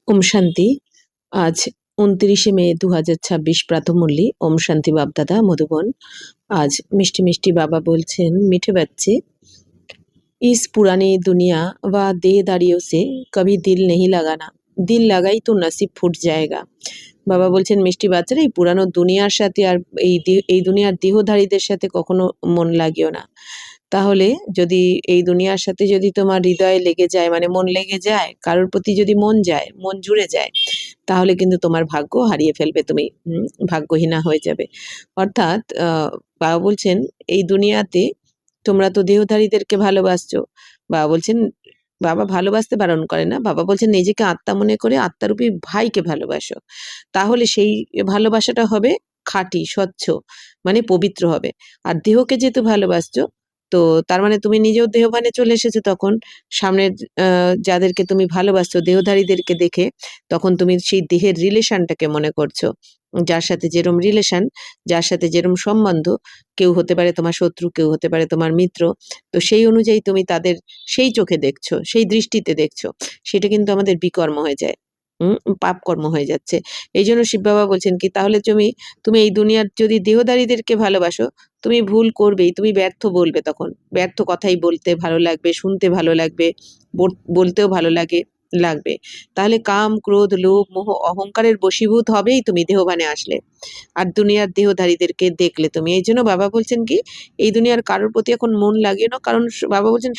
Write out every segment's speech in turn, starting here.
ওম শান্তি। আজ 29শে মে 2026 প্রাতঃমুরলি। ওম শান্তি বাপদাদা মধুবন। आज मिष्टी मिष्टी बाबा बोलছেন, मीठे बच्चे इस पुरानी दुनिया व देहदारियों से कभी दिल नहीं लगाना, दिल लगाई तो नसीब फूट जाएगा। বাবা বলছেন, মিষ্টি বাচ্চারা এই পুরানো দুনিয়ার সাথে আর এই দুনিয়ার দেহধারীদের সাথে কখনো মন লাগিও না। তাহলে যদি এই দুনিয়ার সাথে যদি তোমার হৃদয় লেগে যায়, মানে মন লেগে যায়, কারোর প্রতি যদি মন যায়, মন জুড়ে যায়, তাহলে কিন্তু তোমার ভাগ্য হারিয়ে ফেলবে তুমি। ভাগ্যহীনা হয়ে যাবে। অর্থাৎ বাবা বলছেন, এই দুনিয়াতে তোমরা তো দেহধারীদেরকে ভালোবাসছো। বাবা বলছেন, বাবা ভালোবাসতে বারণ করে না। বাবা বলছেন নিজেকে আত্মা মনে করে আত্মারূপী ভাইকে ভালোবাসো। তাহলে সেই ভালোবাসাটা হবে খাঁটি, স্বচ্ছ, মানে পবিত্র হবে। আর দেহকে যেহেতু ভালোবাসছো, তো তার মানে তুমি নিজেও দেহভানে চলে এসেছো তখন। সামনের যাদেরকে তুমি ভালোবাসছো, দেহধারীদেরকে দেখে তখন তুমি সেই দেহের রিলেশনটাকে মনে করছো। যার সাথে যেরম রিলেশন, যার সাথে যেরম সম্বন্ধ, কেউ হতে পারে তোমার শত্রু, কেউ হতে পারে তোমার মিত্র। তো সেই অনুযায়ী তুমি তাদের সেই চোখে দেখছো, সেই দৃষ্টিতে দেখছো। সেটা কিন্তু আমাদের বিকর্ম হয়ে যায়, পাপ কর্ম হয়ে যাচ্ছে। এই জন্য শিব বাবা বলছেন কি, তাহলে তুমি এই দুনিয়ার যদি দেহধারীদেরকে ভালোবাসো, তুমি ভুল করবেই, তুমি ব্যর্থ বলবে তখন। ব্যর্থ কথাই বলতে ভালো লাগবে, শুনতে ভালো লাগবে, বলতেও ভালো লাগবে। তাহলে কাম, ক্রোধ, লোভ, মোহ, অহংকারের বশীভূত হবেই তুমি দেহভানে আসলে, আর দুনিয়ার দেহধারীদেরকে দেখলে তুমি। এই জন্য বাবা বলছেন কি, এই দুনিয়ার কারোর প্রতি এখন মন লাগিয়ে না। কারণ বাবা বলছেন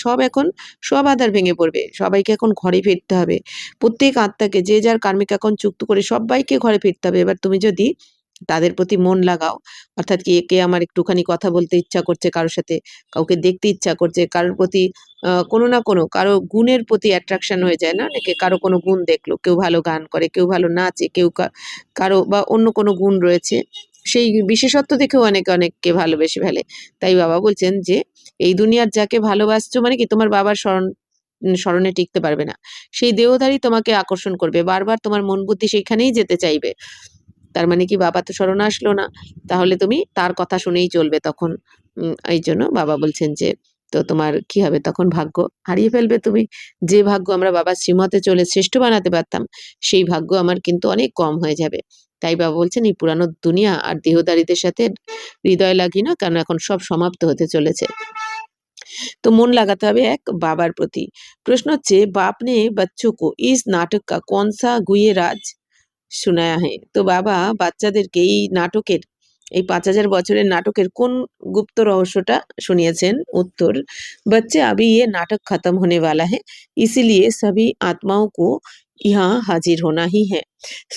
সব আধার ভেঙে পড়বে, সবাইকে এখন ঘরে ফিরতে হবে। প্রত্যেক আত্মাকে, যে যার কার্মিক এখন চুক্ত করে সবাইকে ঘরে ফিরতে হবে। এবার তুমি যদি তাদের প্রতি মন লাগাও, অর্থাৎ কি, একে আমার একটুখানি কথা বলতে ইচ্ছা করছে কারোর সাথে, কাউকে দেখতে ইচ্ছা করছে, কারোর প্রতি কোনো না কোনো কারো গুণের প্রতি অ্যাট্রাকশন হয়ে যায় না অনেকে। কারো কোনো গুণ দেখলো, কেউ ভালো গান করে, কেউ ভালো নাচে, কেউ কারো বা অন্য কোনো গুণ রয়েছে, সেই বিশেষত্ব দেখেও অনেককে ভালোবেসে ফেলে। তাই বাবা বলছেন যে এই দুনিয়ার যাকে ভালোবাসছো, মানে কি তোমার বাবার স্মরণে টিকতে পারবে না। সেই দেহধারী তোমাকে আকর্ষণ করবে, বারবার তোমার মন বুদ্ধি সেইখানেই যেতে চাইবে। তার মানে কি, বাবা তো স্মরণে আসলো না, তাহলে তুমি তার কথা শুনেই চলবে তখন। এই জন্য বাবা বলছেন যে, তো তোমার কি হবে তখন, ভাগ্য হারিয়ে ফেলবে তুমি। যে ভাগ্য আমরা বাবার শ্রীমতে চলে শ্রেষ্ঠ বানাতে পারতাম, সেই ভাগ্য আমার কিন্তু অনেক কম হয়ে যাবে। তাই বাবা বলছেন, এই পুরানো দুনিয়া আর দেহদারীদের সাথে হৃদয় লাগিয়ে না, কারণ এখন সব সমাপ্ত হতে চলেছে। তো মন লাগাতে হবে এক বাবার প্রতি। প্রশ্ন হচ্ছে, বাপ নে বচ্চো কো ইস নাটক কা কौन सा गुह्य राज শোনায়া হ্যাঁ। তো বাবা বাচ্চাদেরকে এই নাটকের, এই 5000 বছরের নাটকের কোন গুপ্ত রহস্যটা শুনিয়েছেন? উত্তর, बच्चे अभी ये नाटक खत्म होने वाला है, इसीलिए सभी आत्माओं को यहाँ हाजिर होना ही है।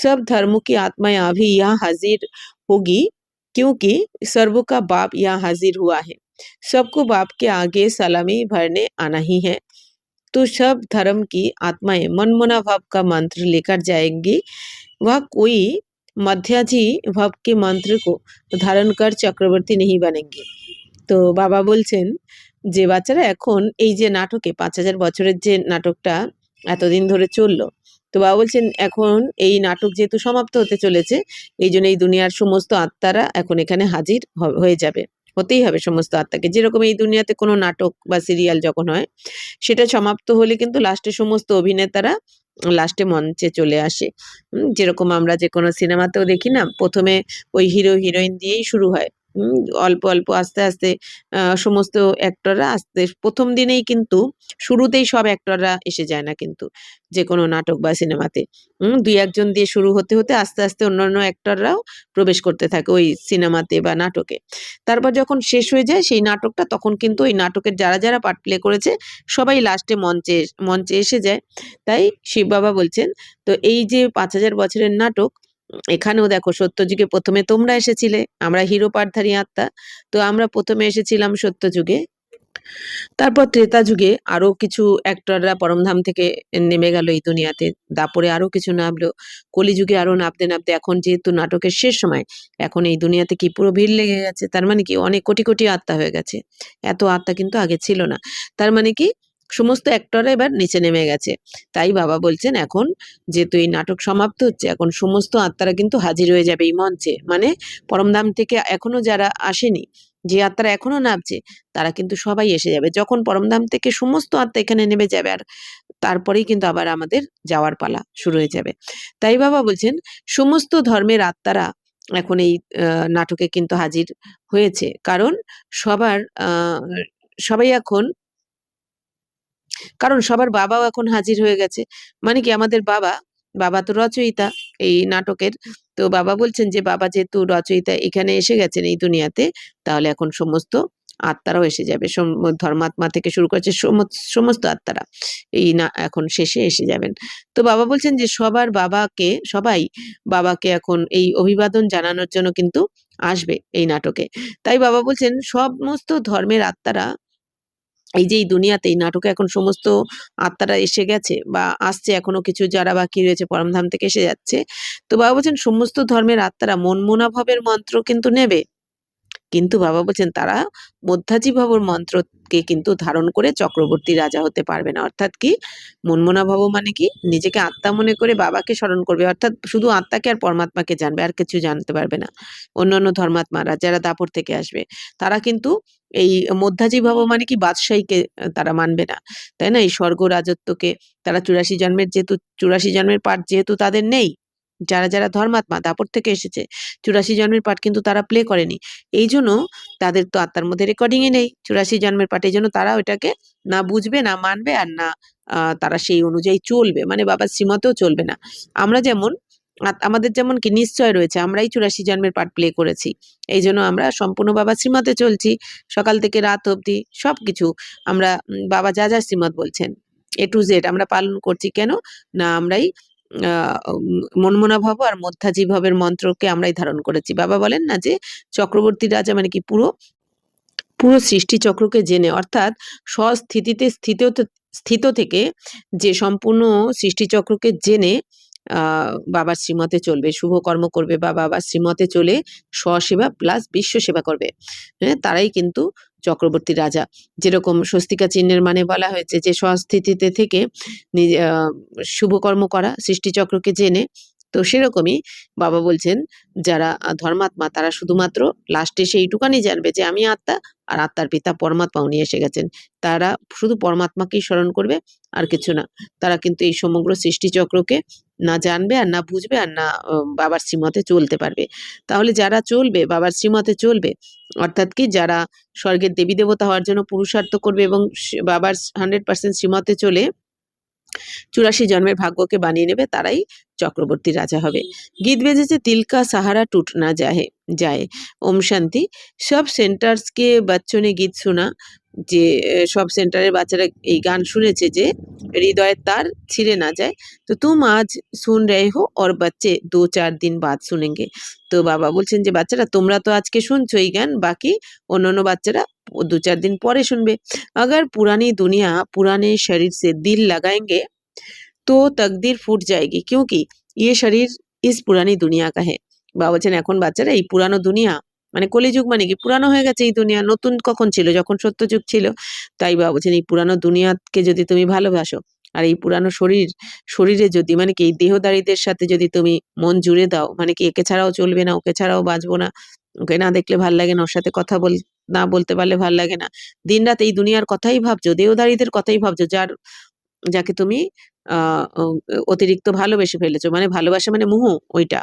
सब धर्मों की आत्माएं अभी यहाँ हाजिर होगी, क्योंकि सर्व का बाप यहाँ हाजिर हुआ है। सबको बाप के आगे सलामी भरने आना ही है। तो सब धर्म की आत्माएं मनमना भाव का मंत्र लेकर जाएंगी। वह कोई मध्याजी भाव के मंत्र को धारण कर चक्रवर्ती नहीं बनेंगे। তো বাবা বলছেন যে বাচ্চারা এখন এই যে নাটকে 5000 বছরের যে নাটকটা এতদিন ধরে চললো, তো বাবা বলছেন এখন এই নাটক যেহেতু সমাপ্ত হতে চলেছে, এই জন্য এই দুনিয়ার সমস্ত আত্মারা এখন এখানে হাজির হয়ে যাবে। হতেই হবে সমস্ত আত্মাকে। যেরকম এই দুনিয়াতে কোনো নাটক বা সিরিয়াল যখন হয়, সেটা সমাপ্ত হলে কিন্তু লাস্টে সমস্ত অভিনেতারা লাস্টে মঞ্চে চলে আসে। যেরকম আমরা যে কোনো সিনেমাতেও দেখি না, প্রথমে ওই হিরো হিরোইন দিয়েই শুরু হয়। অল্প অল্প আস্তে আস্তে সমস্ত অ্যাক্টররা আসতে, প্রথম দিনেই কিন্তু শুরুতেই সব অ্যাক্টররা এসে যায় না কিন্তু, যে কোনো নাটক বা সিনেমাতে। দুই একজন দিয়ে শুরু হতে হতে আস্তে আস্তে অন্যান্য অ্যাক্টররাও প্রবেশ করতে থাকে ওই সিনেমাতে বা নাটকে। তারপর যখন শেষ হয়ে যায় সেই নাটকটা, তখন কিন্তু ওই নাটকের যারা যারা পার্ট প্লে করেছে সবাই লাস্টে মঞ্চে এসে যায়। তাই শিব বাবা বলছেন, তো এই যে 5000 বছরের নাটক, এখানেও দেখো সত্যযুগে প্রথমে তোমরা এসেছিলে, আমরা হিরো পাঠধারী আত্মা, তো আমরা প্রথমে এসেছিলাম সত্যযুগে। তারপর ত্রেতা যুগে আরো কিছু অ্যাক্টররা পরমধাম থেকে নেমে গেল এই দুনিয়াতে, দাপরে আরো কিছু নামলো, কলিযুগে আরো নামতে নামতে এখন যেহেতু নাটকের শেষ সময়, এখন এই দুনিয়াতে কি পুরো ভিড় লেগে গেছে। তার মানে কি অনেক কোটি কোটি আত্মা হয়ে গেছে। এত আত্মা কিন্তু আগে ছিল না। তার মানে কি সমস্ত অ্যাক্টররা এবার নিচে নেমে গেছে। তাই বাবা বলছেন এখন যেহেতু এই নাটক সমাপ্ত হচ্ছে, এখন সমস্ত আত্মারা কিন্তু হাজির হয়ে যাবে এই মঞ্চে। মানে পরমধাম থেকে এখনো যারা আসেনি, যে আত্মারা এখনো নামছে তারা কিন্তু সবাই এসে যাবে, যখন পরমধাম থেকে সমস্ত আত্মা এখানে নেমে যাবে, আর তারপরেই কিন্তু আবার আমাদের যাওয়ার পালা শুরু হয়ে যাবে। তাই বাবা বলছেন সমস্ত ধর্মের আত্মারা এখন এই নাটকে কিন্তু হাজির হয়েছে, কারণ সবার সবাই এখন, কারণ সবার বাবাও এখন হাজির হয়ে গেছে। মানে কি, আমাদের বাবা, বাবা তো রচয়িতা এই নাটকের। তো বাবা বলছেন যে বাবা যেহেতু রচয়িতা এখানে এসে গেছেন এই দুনিয়াতে, তাহলে এখন সমস্ত আত্মারাও এসে যাবে। ধর্মাত্মা থেকে শুরু করছে সমস্ত আত্মারা এই না এখন শেষে এসে যাবেন। তো বাবা বলছেন যে সবাই বাবাকে এখন এই অভিবাদন জানানোর জন্য কিন্তু আসবে এই নাটকে। তাই বাবা বলছেন সমস্ত ধর্মের আত্মারা এই যে এই দুনিয়াতে এই নাটকে এখন সমস্ত আত্মারা এসে গেছে বা আসছে, এখনো কিছু যারা বাকি রয়েছে পরমধাম থেকে এসে যাচ্ছে। তো বাবা বলছেন সমস্ত ধর্মের আত্মারা মনমোনা ভাবের মন্ত্র কিন্তু নেবে, কিন্তু বাবা বলছেন তারা মধ্যাজিভবর মন্ত্রকে কিন্তু ধারণ করে চক্রবর্তী রাজা হতে পারবে না। অর্থাৎ কি, মনমোনা ভব মানে কি, নিজেকে আত্মা মনে করে বাবাকে স্মরণ করবে, অর্থাৎ শুধু আত্মাকে আর পরমাত্মাকে জানবে, আর কিছু জানতে পারবে না। অন্যান্য ধর্মাত্মারা যারা দাপর থেকে আসবে তারা কিন্তু এই মধ্যাজিভব মানে কি বাদশাহীকে তারা মানবে না, তাই না? এই স্বর্গ রাজত্বকে তারা 84 জন্মের পাঠ যেহেতু তাদের নেই, যারা ধর্মাত্মা দাপর থেকে এসেছে 84 জন্মের পাঠ কিন্তু তারা প্লে করেনি। এই জন্য তাদের তো আত্মার মধ্যে রেকর্ডিংই নেই 84 জন্মের পাঠ। এই জন্য তারা ওইটাকে না বুঝবে, না মানবে, আর না তারা সেই অনুযায়ী চলবে, মানে বাবার শ্রীমতেও চলবে না। আমরা যেমন আমাদের যেমন কি নিশ্চয় রয়েছে, আমরাই 84 জন্মের পাঠ প্লে করেছি, এই জন্য আমরা সম্পূর্ণ বাবার শ্রীমতে চলছি, সকাল থেকে রাত অবধি সবকিছু আমরা বাবা যা যা শ্রীমত বলছেন A to Z আমরা পালন করছি। কেন না, আমরাই মনমোনা ভব আর মধ্যাজিভবের মন্ত্রকে আমরাই ধারণ করেছি। বাবা বলেন না যে চক্রবর্তী রাজা মানে কি, পুরো সৃষ্টি চক্রকে জেনে, অর্থাৎ স্বস্থিতিতে স্থিত থেকে যে সম্পূর্ণ সৃষ্টি চক্রকে জেনে বাবার শ্রীমতে চলবে, শুভ কর্ম করবে বা বাবার শ্রীমতে চলে স্বসেবা প্লাস বিশ্ব সেবা করবে, হ্যাঁ, তারাই কিন্তু চক্রবর্তী রাজা। যেরকম স্বস্তিকা চিহ্নের মানে বলা হয়েছে যে স্বস্থিতিতে থেকে শুভকর্ম করা সৃষ্টিচক্রকে জেনে, তো সেরকমই বাবা বলছেন যারা ধর্মাত্মা তারা শুধুমাত্র লাস্টে সেইটুকানি জানবে যে আমি আত্মা, আর আত্মার পিতা পরমাত্মা উনি এসে গেছেন। তারা শুধু পরমাত্মাকেই স্মরণ করবে, আর কিছু না। তারা কিন্তু এই সমগ্র সৃষ্টিচক্রকে না জানবে, আর না বুঝবে, আর না বাবার শ্রীমতে চলতে পারবে। তাহলে যারা চলবে বাবার শ্রীমতে চলবে, অর্থাৎ কি যারা স্বর্গের দেবী দেবতা হওয়ার জন্য পুরুষার্থ করবে এবং বাবার 100% শ্রীমতে চলে 84 জন্মের ভাগ্যকে বানিয়ে নেবে, তারাই চক্রবর্তী রাজা হবে। গীত বেজেছে তিল কা सहारा टूट ना जाए। ওম শান্তি। সব সেন্টার্স কে बच्चों ने गीत सुना, যে সব সেন্টারের বাচ্চারা এই গান শুনেছে যে হৃদয়ের তার ছিঁড়ে না যায়। তো তুম আজ सुन रहे हो और बच्चे 2-4 दिन बाद सुनेंगे। তো বাবা বলছেন যে বাচ্চারা তোমরা তো আজকে শুনছো এই গান, বাকি অন্যান্য বাচ্চারা 2-4 दिन পরে শুনবে। अगर पुरानी दुनिया पुराने शरीर से दिल लगाएंगे तो तकदीर फूट जाएगी, क्योंकि ये शरीर इस पुरानी दुनिया का है। বাবা বলছেন এখন বাচ্চারা এই পুরানো দুনিয়া মানে কলিযুগ মানে কি, পুরানো হয়ে গেছে এই দুনিয়া, নতুন কখন ছিল, যখন সত্যযুগ ছিল। তাই বাবা বলছেন এই পুরানো দুনিয়াকে যদি তুমি ভালোবাসো, আর এই পুরানো শরীরে যদি মানে কি এই দেহদারীদের সাথে যদি তুমি মন জুড়ে দাও, মানে কি একে ছাড়াও চলবে না, ওকে ছাড়াও বাঁচবো না, ওকে না দেখলে ভাল লাগে না, ওর সাথে কথা না বলতে পারলে ভাল লাগে না, দিনরাত এই দুনিয়ার কথাই ভাবছো, দেহদারীদের কথাই ভাবছো, যাকে তুমি অতিরিক্ত ভালোবেসে ফেলেছো, মানে ভালোবাসা মানে মোহ, ওইটা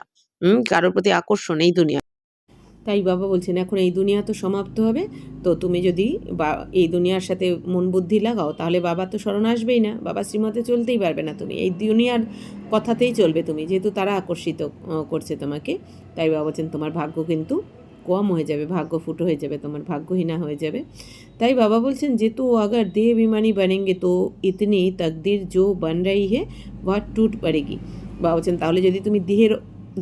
কারোর প্রতি আকর্ষণ এই দুনিয়া। তাই বাবা বলছেন এখন এই দুনিয়া তো সমাপ্ত হবে, তো তুমি যদি এই দুনিয়ার সাথে মন বুদ্ধি লাগাও তাহলে বাবা তো স্মরণ আসবেই না, বাবা শ্রীমতে চলতেই পারবে না, তুমি এই দুনিয়ার কথাতেই চলবে তুমি, যেহেতু তারা আকর্ষিত করছে তোমাকে। তাই বাবা বলছেন তোমার ভাগ্য কিন্তু কম হয়ে যাবে, ভাগ্য ফুটো হয়ে যাবে, তোমার ভাগ্যহীনা হয়ে যাবে। তাই বাবা বলছেন যে তো अगर देह बेईमानी बनेंगे तो इतनी तकदीर जो बन रही है वह टूट पड़ेगी। বাবা বলছেন তাহলে যদি তুমি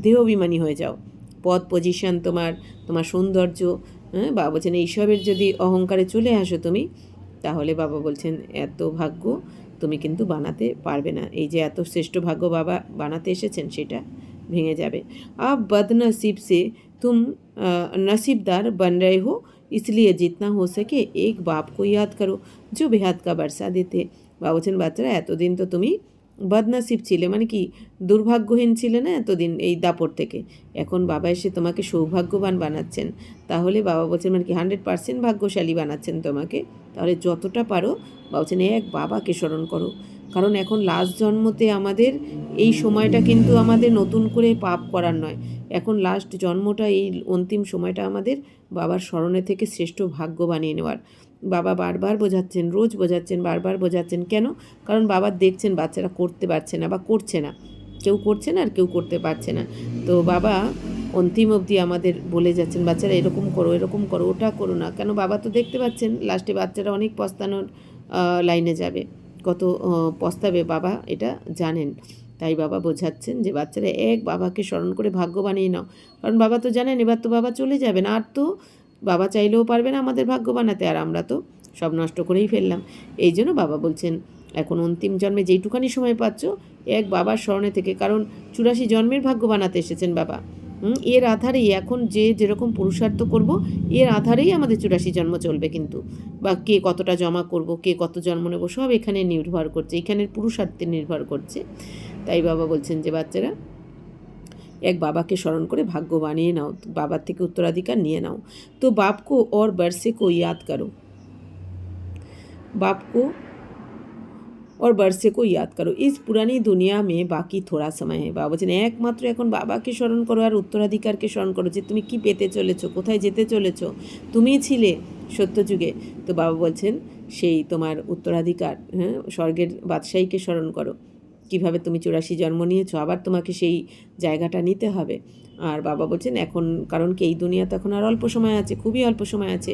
দেহ বিমানী হয়ে যাও, পদ পজিশন তোমার সৌন্দর্য, হ্যাঁ, বাবা বলছেন এইসবের যদি অহংকারে চলে আসো তুমি, তাহলে বাবা বলছেন এত ভাগ্য তুমি কিন্তু বানাতে পারবে না। এই যে এত শ্রেষ্ঠ ভাগ্য বাবা বানাতে এসেছেন সেটা ভেঙে যাবে। আব बदनसीब से तुम नसीबदार बन रहे हो, इसलिए जितना हो सके एक बाप को याद करो जो बेहाद का बरसा देते। বাবা বলছেন বাচ্চারা এতদিন তো তুমি বদনসিব ছিলে, মানে কি দুর্ভাগ্যহীন ছিলে না এতদিন এই দাপট থেকে, এখন বাবা এসে তোমাকে সৌভাগ্যবান বানাচ্ছেন। তাহলে বাবা বলছেন মানে কি 100% ভাগ্যশালী বানাচ্ছেন তোমাকে। তাহলে যতটা পারো বাবা বলছেন এক বাবাকে স্মরণ করো, কারণ এখন লাস্ট জন্মতে আমাদের এই সময়টা কিন্তু আমাদের নতুন করে পাপ করার নয়, এখন লাস্ট জন্মটা এই অন্তিম সময়টা আমাদের বাবার স্মরণে থেকে শ্রেষ্ঠ ভাগ্য বানিয়ে নেওয়ার। বাবা বারবার বোঝাচ্ছেন, রোজ বোঝাচ্ছেন, বারবার বোঝাচ্ছেন। কেন? কারণ বাবা দেখছেন বাচ্চারা করতে পারছে না বা করছে না, কেউ করছে না আর কেউ করতে পারছে না। তো বাবা অন্তিম অবধি আমাদের বলে যাচ্ছেন বাচ্চারা এরকম করো, এরকম করো, ওটা করো না। কেন? বাবা তো দেখতে পাচ্ছেন লাস্টে বাচ্চারা অনেক পস্তানোর লাইনে যাবে, কত পস্তাবে বাবা এটা জানেন। তাই বাবা বোঝাচ্ছেন যে বাচ্চারা এক বাবাকে স্মরণ করে ভাগ্য বানিয়ে নাও, কারণ বাবা তো জানেন এবার তো বাবা চলে যাবেন, আর তো বাবা চাইলেও পারবে না আমাদের ভাগ্য বানাতে, আর আমরা তো সব নষ্ট করেই ফেললাম। এই জন্য বাবা বলছেন এখন অন্তিম জন্মে যেইটুখানি সময় পাচ্ছ এক বাবার স্মরণে থেকে, কারণ 84 জন্মের ভাগ্য বানাতে এসেছেন বাবা। এর আধারেই এখন যে যেরকম পুরুষার্থ করব, এর আধারেই আমাদের 84 জন্ম চলবে কিন্তু, বা কে কতটা জমা করব, কে কত জন্ম নেব, সব এখানে নির্ভর করছে, এখানের পুরুষার্থে নির্ভর করছে। তাই বাবা বলছেন যে বাচ্চারা এক বাবাকে স্মরণ করে ভাগ্য বানিয়ে নাও, বাবার থেকে উত্তরাধিকার নিয়ে নাও। তো बाप को और बरसे को याद करो, बाप को और बरसे को याद करो, इस पुरानी दुनिया में बाकी थोड़ा समय है। বাবা বলছেন একমাত্র এখন বাবাকে স্মরণ করো আর উত্তরাধিকারকে স্মরণ করো, যে তুমি কি পেতে চলেছো, কোথায় যেতে চলেছো। তুমিই ছিলে সত্যযুগে, তো বাবা বলছেন সেই তোমার উত্তরাধিকার, হ্যাঁ, স্বর্গের বাদশাহীকে স্মরণ করো, কিভাবে তুমি 84 জন্ম নিয়েছো, আবার তোমাকে সেই জায়গাটা নিতে হবে। আর বাবা বলছেন এখন, কারণ কি এই দুনিয়াতে এখন আর অল্প সময় আছে, খুবই অল্প সময় আছে।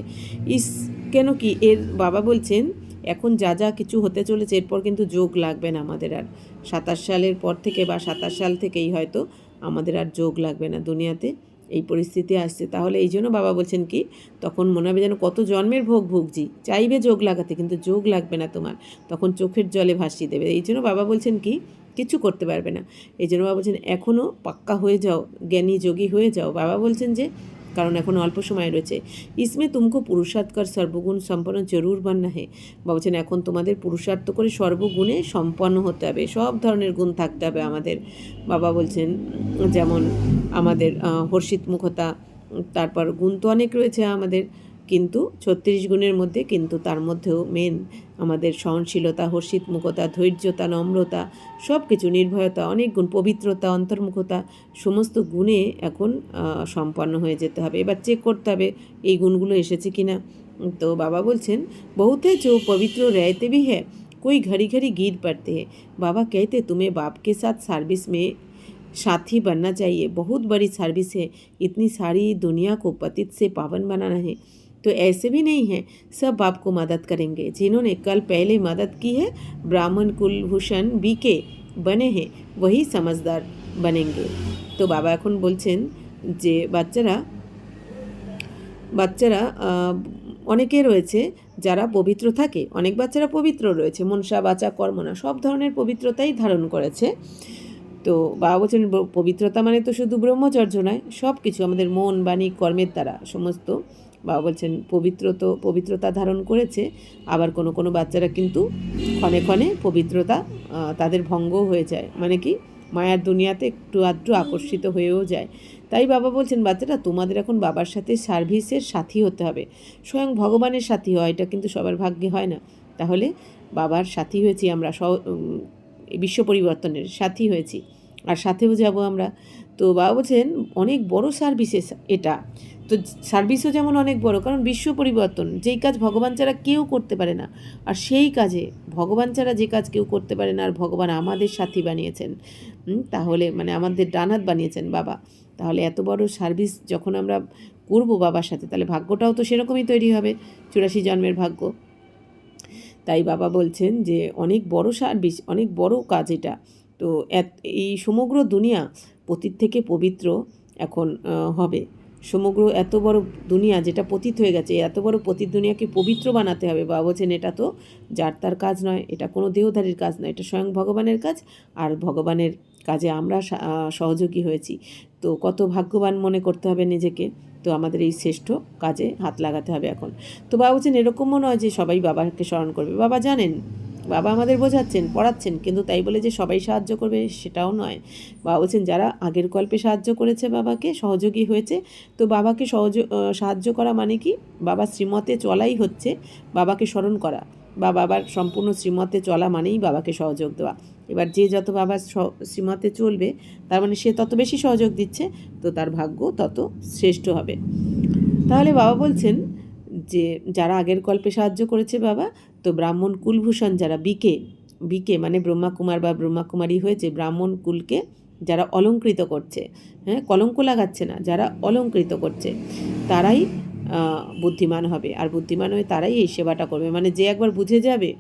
কেন কি এর বাবা বলছেন এখন যা যা কিছু হতে চলেছে এরপর কিন্তু যোগ লাগবে না আমাদের আর, 27 সালের পর থেকে বা 27 সাল থেকেই হয়তো আমাদের আর যোগ লাগবে না দুনিয়াতে, এই পরিস্থিতি আসছে। তাহলে এই জন্য বাবা বলছেন কি তখন মনে হবে যেন কত জন্মের ভোগ ভুগছি, চাইবে যোগ লাগাতে কিন্তু যোগ লাগবে না তোমার, তখন চোখের জলে ভাসিয়ে দেবে। এই জন্য বাবা বলছেন কি কিছু করতে পারবে না। এই জন্য বাবা বলছেন এখনও পাক্কা হয়ে যাও, জ্ঞানী যোগী হয়ে যাও। বাবা বলছেন যে কারণ এখন অল্প সময় রয়েছে। ইসমে তুমকো পুরুষার্থ কর সর্বগুণ সম্পন্ন জরুর বাননা হে। বাবা বলছেন এখন তোমাদের পুরুষার্থ করে সর্বগুণে সম্পন্ন হতে হবে, সব ধরনের গুণ থাকতে হবে আমাদের। বাবা বলছেন যেমন আমাদের হর্ষিত মুখতা, তারপর গুণ তো অনেক রয়েছে আমাদের, কিন্তু 36 গুণের মধ্যে কিন্তু তার মধ্যেও মেন আমাদের সহনশীলতা, হর্ষিত মুখতা, ধৈর্যতা, নম্রতা, সব কিছু, নির্ভয়তা, অনেক গুণ, পবিত্রতা, অন্তর্মুখতা, সমস্ত গুণে এখন সম্পন্ন হয়ে যেতে হবে। এবার চেক করতে হবে এই গুণগুলো এসেছে কি না। তো বাবা বলছেন बहुत है जो पवित्र रहते भी है कोई घड़ी घड़ी गिर पड़ते हैं। बाबा कहते तुम्हें बाप के साथ सर्विस में साथी बनना चाहिए, बहुत बड़ी सर्विस है, इतनी सारी दुनिया को पतित से पावन बनाना है। तो ऐसे भी नहीं है सब बाप को मदद करेंगे, जिन्होंने कल पहले मदद की है ब्राह्मण कुलभूषण बीके बने हैं वही समझदार बनेंगे। तो बाबा এখন বলছেন যে বাচ্চারা বাচ্চারা অনেকে রয়েছে যারা পবিত্র থাকে, অনেক বাচ্চারা পবিত্র রয়েছে, মনসা বাচা কর্মনা সব ধরনের পবিত্রতাই ধারণ করেছে। তো বাবা বলছেন পবিত্রতা মানে তো শুধু ব্রহ্মচর্য নয়, সব কিছু আমাদের মন বাণী কর্মের দ্বারা সমস্ত, বাবা বলছেন পবিত্রতা ধারণ করেছে। আবার কোনো কোনো বাচ্চারা কিন্তু ক্ষণে ক্ষণে পবিত্রতা তাদের ভঙ্গও হয়ে যায়, মানে কি মায়ার দুনিয়াতে একটু আধটু আকর্ষিত হয়েও যায়। তাই বাবা বলছেন বাচ্চারা তোমাদের এখন বাবার সাথে সার্ভিসের সাথী হতে হবে, স্বয়ং ভগবানের সাথী হয়, এটা কিন্তু সবার ভাগ্যে হয় না। তাহলে বাবার সাথী হয়েছি আমরা, বিশ্ব পরিবর্তনের সাথী হয়েছি, আর সাথেও যাব আমরা। তো বাবা বলছেন অনেক বড় সার্ভিসেস এটা, তো সার্ভিসও যেমন অনেক বড়, কারণ বিশ্ব পরিবর্তন যেই কাজ ভগবান ছাড়া কেউ করতে পারে না, আর সেই কাজে ভগবান ছাড়া যে কাজ কেউ করতে পারে না, আর ভগবান আমাদের সাথী বানিয়েছেন, তাহলে মানে আমাদের ডানাত বানিয়েছেন বাবা। তাহলে এত বড় সার্ভিস যখন আমরা করব বাবার সাথে, তাহলে ভাগ্যটাও তো সেরকমই তৈরি হবে, 84 জন্মের ভাগ্য। তাই বাবা বলছেন যে অনেক বড় সার্ভিস, অনেক বড় কাজ এটা। তো এই সমগ্র দুনিয়া পতিত থেকে পবিত্র এখন হবে, সমগ্র এত বড় দুনিয়া যেটা পতিত হয়ে গেছে, এত বড় পতিত দুনিয়াকে পবিত্র বানাতে হবে। বাবা বলছেন এটা তো যার তার কাজ নয়, এটা কোনো দেহধারীর কাজ নয়, এটা স্বয়ং ভগবানের কাজ, আর ভগবানের কাজে আমরা সহযোগী হয়েছি। তো কত ভাগ্যবান মনে করতে হবে নিজেকে, তো আমাদের এই শ্রেষ্ঠ কাজে হাত লাগাতে হবে এখন। তো বাবা বলছেন এরকমও নয় যে সবাই বাবাকে স্মরণ করবে, বাবা জানেন বাবা আমাদের বোঝাচ্ছেন, পড়াচ্ছেন, কিন্তু তাই বলে যে সবাই সাহায্য করবে সেটাও নয়। বাবা বলছেন যারা আগের কল্পে সাহায্য করেছে বাবাকে, সহযোগী হয়েছে, তো বাবাকে সাহায্য করা মানে কি, বাবার শ্রীমতে চলাই হচ্ছে বাবাকে স্মরণ করা, বা বাবার সম্পূর্ণ শ্রীমতে চলা মানেই বাবাকে সহযোগ দেওয়া। এবার যে যত বাবার শ্রীমতে চলবে তার মানে সে তত বেশি সহযোগ দিচ্ছে, তো তার ভাগ্য তত শ্রেষ্ঠ হবে। তাহলে বাবা বলছেন যে যারা আগের কল্পে সাহায্য করেছে বাবা, তো ব্রাহ্মণ কুলভূষণ যারা বিকে, বিকে মানে ব্রহ্মাকুমার বা ব্রহ্মাকুমারী হয়েছে, ব্রাহ্মণ কুলকে যারা অলঙ্কৃত করছে, হ্যাঁ, কলঙ্ক লাগাচ্ছে না, যারা অলঙ্কৃত করছে তারাই বুদ্ধিমান হবে, আর বুদ্ধিমান হয়ে তারাই এই সেবাটা করবে। মানে যে একবার বুঝে যাবে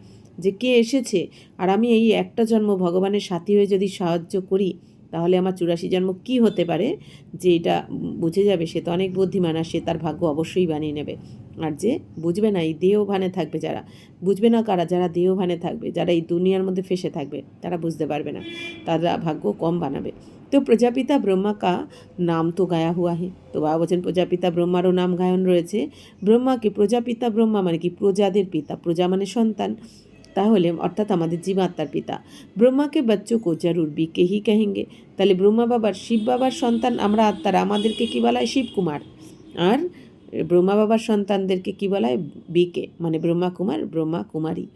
যে কে এসেছে, আর আমি এই একটা জন্ম ভগবানের সাথী হয়ে যদি সাহায্য করি তাহলে আমার 84 জন্ম কি হতে পারে, যে এটা বুঝে যাবে, সে তো অনেক বুদ্ধিমান, আর সে তার ভাগ্য অবশ্যই বানিয়ে নেবে। আর যে বুঝবে না, এই দেহভানে থাকবে যারা, বুঝবে না কারা, যারা দেহভানে থাকবে, যারা এই দুনিয়ার মধ্যে ফেসে থাকবে, তারা বুঝতে পারবে না, তারা ভাগ্য কম বানাবে। তো প্রজাপিতা ব্রহ্মা কা নাম তো গায়া হুয়া হে, তো বাবা বলছেন প্রজাপিতা ব্রহ্মারও নাম গায়ন রয়েছে। ব্রহ্মাকে প্রজাপিতা ব্রহ্মা মানে কি, প্রজাদের পিতা, প্রজা মানে সন্তান, তাহলে অর্থাৎ আমাদের জীবাত্মার পিতা। ব্রহ্মাকে বাচ্চো কো জরুর বিকে হি কহেঙ্গে, তাহলে ব্রহ্মা বাবার, শিব বাবার সন্তান আমরা আত্মারা, আমাদেরকে কী বলা হয়, শিবকুমার, আর ব্রহ্মা বাবার সন্তানদেরকে কী বলা হয়, বিকে মানে ব্রহ্মা কুমার, ব্রহ্মা কুমারী,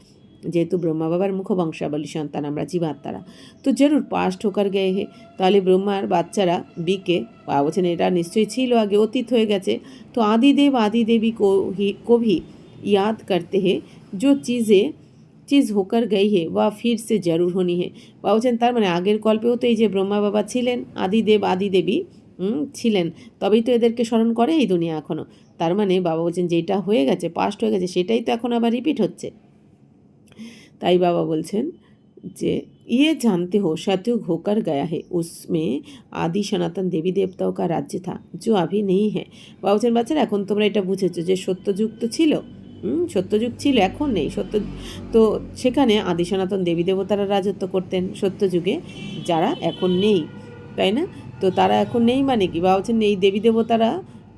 যেহেতু ব্রহ্মা বাবার মুখবংশাবলী সন্তান আমরা জীবাত্মারা। তো জরুর পাস্ট হোকার গয়ে হে, তাহলে ব্রহ্মার বাচ্চারা বিকে, বলছেন এটা নিশ্চয়ই ছিল আগে, অতীত হয়ে গেছে। তো আদিদেব আদি দেবী को भी याद करते हैं, जो চিজ হোকার গই হে বা ফির সে জরুর হোনি হে। বাবা বলছেন তার মানে আগের কল্পেও তো এই যে ব্রহ্মা বাবা ছিলেন, আদিদেব আদি দেবী ছিলেন, তবেই তো এদেরকে স্মরণ করে এই দুনিয়া এখনও। তার মানে বাবা বলছেন যেটা হয়ে গেছে, পাস্ট হয়ে গেছে, সেটাই তো এখন আবার রিপিট হচ্ছে। তাই বাবা বলছেন যে ये जानते हो सतयुग होकर गया है, उसमें आदि सनातन देवी देवताओं का राज्य था जो अभी नहीं है। বাবা বলছেন বাচ্চারা এখন তোমরা এটা বুঝেছো যে সত্যযুগ তো ছিল, সত্যযুগ ছিল, এখন নেই সত্য, তো সেখানে আদি সনাতন দেবী দেবতারা রাজত্ব করতেন সত্যযুগে, যারা এখন নেই, তাই না? তো তারা এখন নেই মানে কি, বাবা বলছেন এই দেবী দেবতারা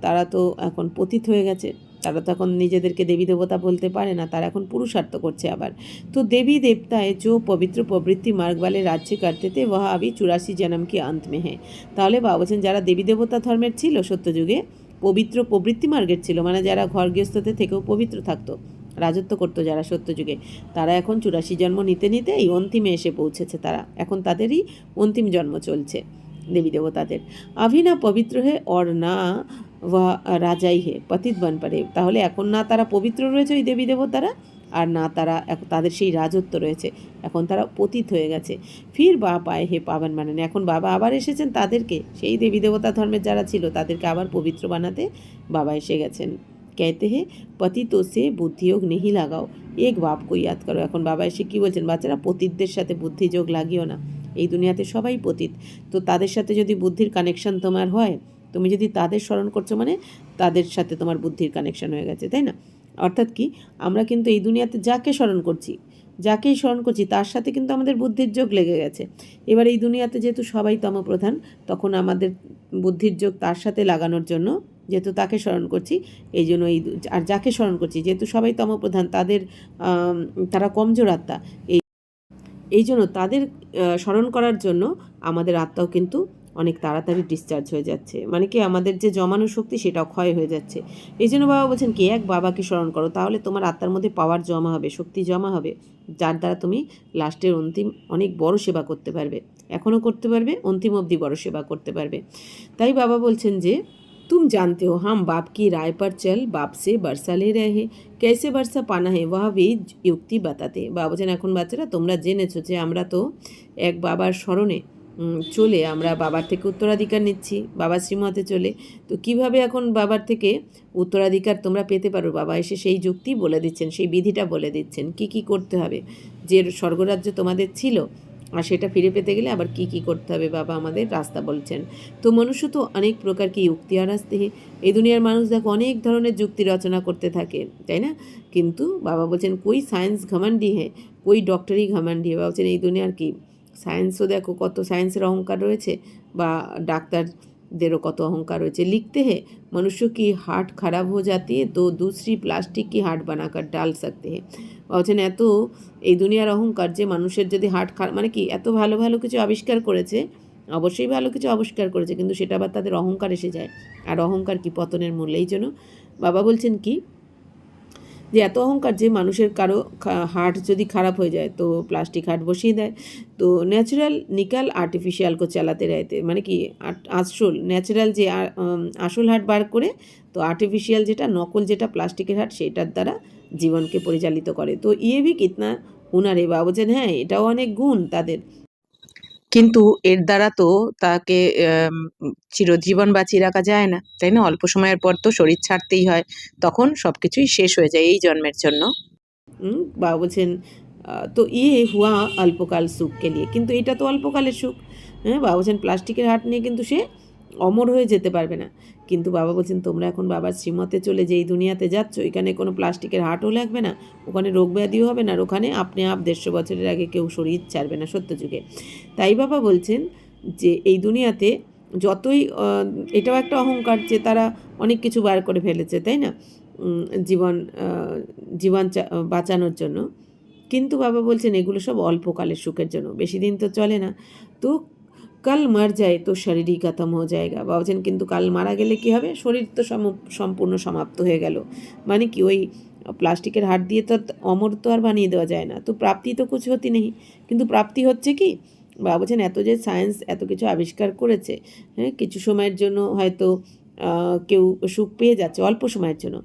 তারা তো এখন পতিত হয়ে গেছে, তারা তো এখন নিজেদেরকে দেবী দেবতা বলতে পারে না, তারা এখন পুরুষার্থ করছে আবার। তো দেবী দেবতায় जो পবিত্র প্রবৃত্তি মার্গ वाले राज्य करते थे वह अभी 84 जन्म के अंत में है। তাহলে বাবা বলছেন যারা দেবী দেবতা ধর্মের ছিল সত্যযুগে, পবিত্র প্রবৃত্তি মার্গের ছিল, মানে যারা ঘর গৃহস্থতে থেকেও পবিত্র থাকতো, রাজত্ব করতো যারা সত্যযুগে, তারা এখন 84 জন্ম নিতে নিতে এই অন্তিমে এসে পৌঁছেছে, তারা এখন তাদেরই অন্তিম জন্ম চলছে দেবী দেবতাদের। अभी ना पवित्र है और ना वह রাজাই হে পতিত বন পড়ে, তাহলে এখন না তারা পবিত্র রয়েছে ওই দেবী দেবতারা, আর না তারা তাদের সেই রাজত্ব রয়েছে, এখন তারা পতিত হয়ে গেছে। ফির বা পায়ে হে পাবন মানে এখন বাবা আবার এসেছেন তাদেরকে, সেই দেবী দেবতা ধর্মের যারা ছিল তাদেরকে আবার পবিত্র বানাতে বাবা এসে গেছেন। कहते हैं পতিতো সে বুদ্ধিযোগ নেহি লাগাও, এক বাপকে ইয়াদ করো। এখন বাবা এসে কী বলছেন, বাচ্চারা পতিতদের সাথে বুদ্ধিযোগ লাগিও না, এই দুনিয়াতে সবাই পতিত, তো তাদের সাথে যদি বুদ্ধির কানেকশন তোমার হয়, তুমি যদি তাদের স্মরণ করছো মানে তাদের সাথে তোমার বুদ্ধির কানেকশন হয়ে গেছে, তাই না? অর্থাৎ কি, আমরা কিন্তু এই দুনিয়াতে যাকে স্মরণ করছি, যাকেই স্মরণ করছি তার সাথে কিন্তু আমাদের বুদ্ধির যোগ লেগে গেছে। এবার এই দুনিয়াতে যেহেতু সবাই তমপ্রধান, তখন আমাদের বুদ্ধির যোগ তার সাথে লাগানোর জন্য, যেহেতু তাকে স্মরণ করছি এই জন্য আর যাকে স্মরণ করছি যেহেতু সবাই তমপ্রধান, তারা কমজোর আত্মা, এই জন্য তাদের স্মরণ করার জন্য আমাদের আত্মাও কিন্তু অনেক তাড়াতাড়ি ডিসচার্জ হয়ে যাচ্ছে, মানে কি আমাদের যে জমানো শক্তি সেটাও ক্ষয় হয়ে যাচ্ছে। এই জন্য বাবা বলছেন কি, এক বাবাকে স্মরণ করো, তাহলে তোমার আত্মার মধ্যে পাওয়ার জমা হবে, শক্তি জমা হবে, যার দ্বারা তুমি লাস্টের অন্তিম অনেক বড় সেবা করতে পারবে, এখনও করতে পারবে, অন্তিম অবধি বড় সেবা করতে পারবে। তাই বাবা বলছেন যে तुम जानते हो हम बाप की राय पर चल बाप से बरसा ले रहे हैं, कैसे बरसा पाना है वह भी युक्ति बताते। বাবা বলছেন এখন বাচ্চারা তোমরা জেনেছো যে আমরা তো এক বাবার স্মরণে চলে আমরা বাবার থেকে উত্তরাধিকার নিচ্ছি, বাবার শ্রীমতে চলে, তো কিভাবে এখন বাবার থেকে উত্তরাধিকার তোমরা পেতে পারো, বাবা এসে সেই যুক্তি বলে দিচ্ছেন, সেই বিধিটা বলে দিচ্ছেন, কি কি করতে হবে, যে স্বর্গরাজ্য তোমাদের ছিল আর সেটা ফিরে পেতে গেলে আবার কি কি করতে হবে, বাবা আমাদের রাস্তা বলছেন। তো মনুষ্য তো অনেক প্রকার কি যুক্তি আর আসতে, এই দুনিয়ার মানুষ দেখো অনেক ধরনের যুক্তি রচনা করতে থাকে, তাই না? কিন্তু বাবা বলছেন কই সায়েন্স ঘমান্ডি হ্যাঁ, কই ডক্টরি ঘমান্ডি, বাবা বলছেন এই দুনিয়ার কি সায়েন্সও দেখো কত সায়েন্সের অহংকার রয়েছে, বা ডাক্তার देरो कत अहंकार रयेछे। लिखते हैं मनुष्य की हार्ट खराब हो जाती है तो दूसरी प्लास्टिक की हार्ट बनाकर डाल सकते हैं। বলছেন এত এই দুনিয়ার অহংকার যে মানুষের যদি হার্ট খারাপ মানে কি এত ভালো ভালো কিছু আবিষ্কার করেছে, অবশ্যই ভালো কিছু আবিষ্কার করেছে, কিন্তু সেটা আবার তাদের অহংকার এসে যায়। আর অহংকার কি পতনের মূল। এই জন্য বাবা বলছেন কি যে এত অহংকার যে মানুষের কারো হার্ট যদি খারাপ হয়ে যায় তো প্লাস্টিক হার্ট বসিয়ে দেয়। তো ন্যাচারাল নিকাল আর্টিফিশিয়াল को চালাতে रहते মানে কি আসল ন্যাচারাল যে আসল হার্ট বার করে তো আর্টিফিশিয়াল যেটা নকল যেটা প্লাস্টিকের হার্ট সেটার দ্বারা জীবনকে পরিচালিত করে। তো ইয়ে ভি কিতনা হুনার है বাবা বলছেন হ্যাঁ এটাও অনেক গুণ তাদের, কিন্তু এর দ্বারা তো তাকে চিরজীবন বাঁচিয়ে রাখা যায় না, তাই না? অল্প সময়ের পর তো শরীর ছাড়তেই হয়, তখন সব কিছুই শেষ হয়ে যায় এই জন্মের জন্য। বাবা বলছেন তো ইয়ে হুয়া অল্পকাল সুখ কে লিয়ে, কিন্তু এটা তো অল্পকালের সুখ। হ্যাঁ, বাবা বলছেন প্লাস্টিকের হার্ট নিয়ে কিন্তু সে অমর হয়ে যেতে পারবে না। কিন্তু বাবা বলছেন তোমরা এখন বাবার শ্রীমতে চলে যে এই দুনিয়াতে যাচ্ছ, এখানে কোনো প্লাস্টিকের হার্টও লাগবে না, ওখানে রোগ ব্যাধিও হবে না, আর ওখানে আপনি 150 বছরের আগে কেউ শরীর ছাড়বে না সত্যযুগে। তাই বাবা বলছেন যে এই দুনিয়াতে যতই এটাও একটা অহংকার যে তারা অনেক কিছু বার করে ফেলেছে, তাই না? জীবন জীবন বাঁচানোর জন্য। কিন্তু বাবা বলছেন এগুলো সব অল্পকালের সুখের জন্য, বেশি দিন তো চলে না। তো কাল মার যায় তো শরীরই খতম হয়ে যায়গা। বাবা বলছেন কিন্তু কাল মারা গেলে কি হবে? শরীর তো সম্পূর্ণ সমাপ্ত হয়ে গেল। মানে কি ওই প্লাস্টিকের হাড় দিয়ে তো অমর তো আর বানিয়ে দেওয়া যায় না। তো প্রাপ্তি তো কুছ হতি নেই, কিন্তু প্রাপ্তি হচ্ছে কি? বাবা বলছেন এত যে সায়েন্স এত কিছু আবিষ্কার করেছে, হ্যাঁ, কিছু সময়ের জন্য হয়তো কেউ সুখ পেয়ে যাচ্ছে অল্প সময়ের জন্য,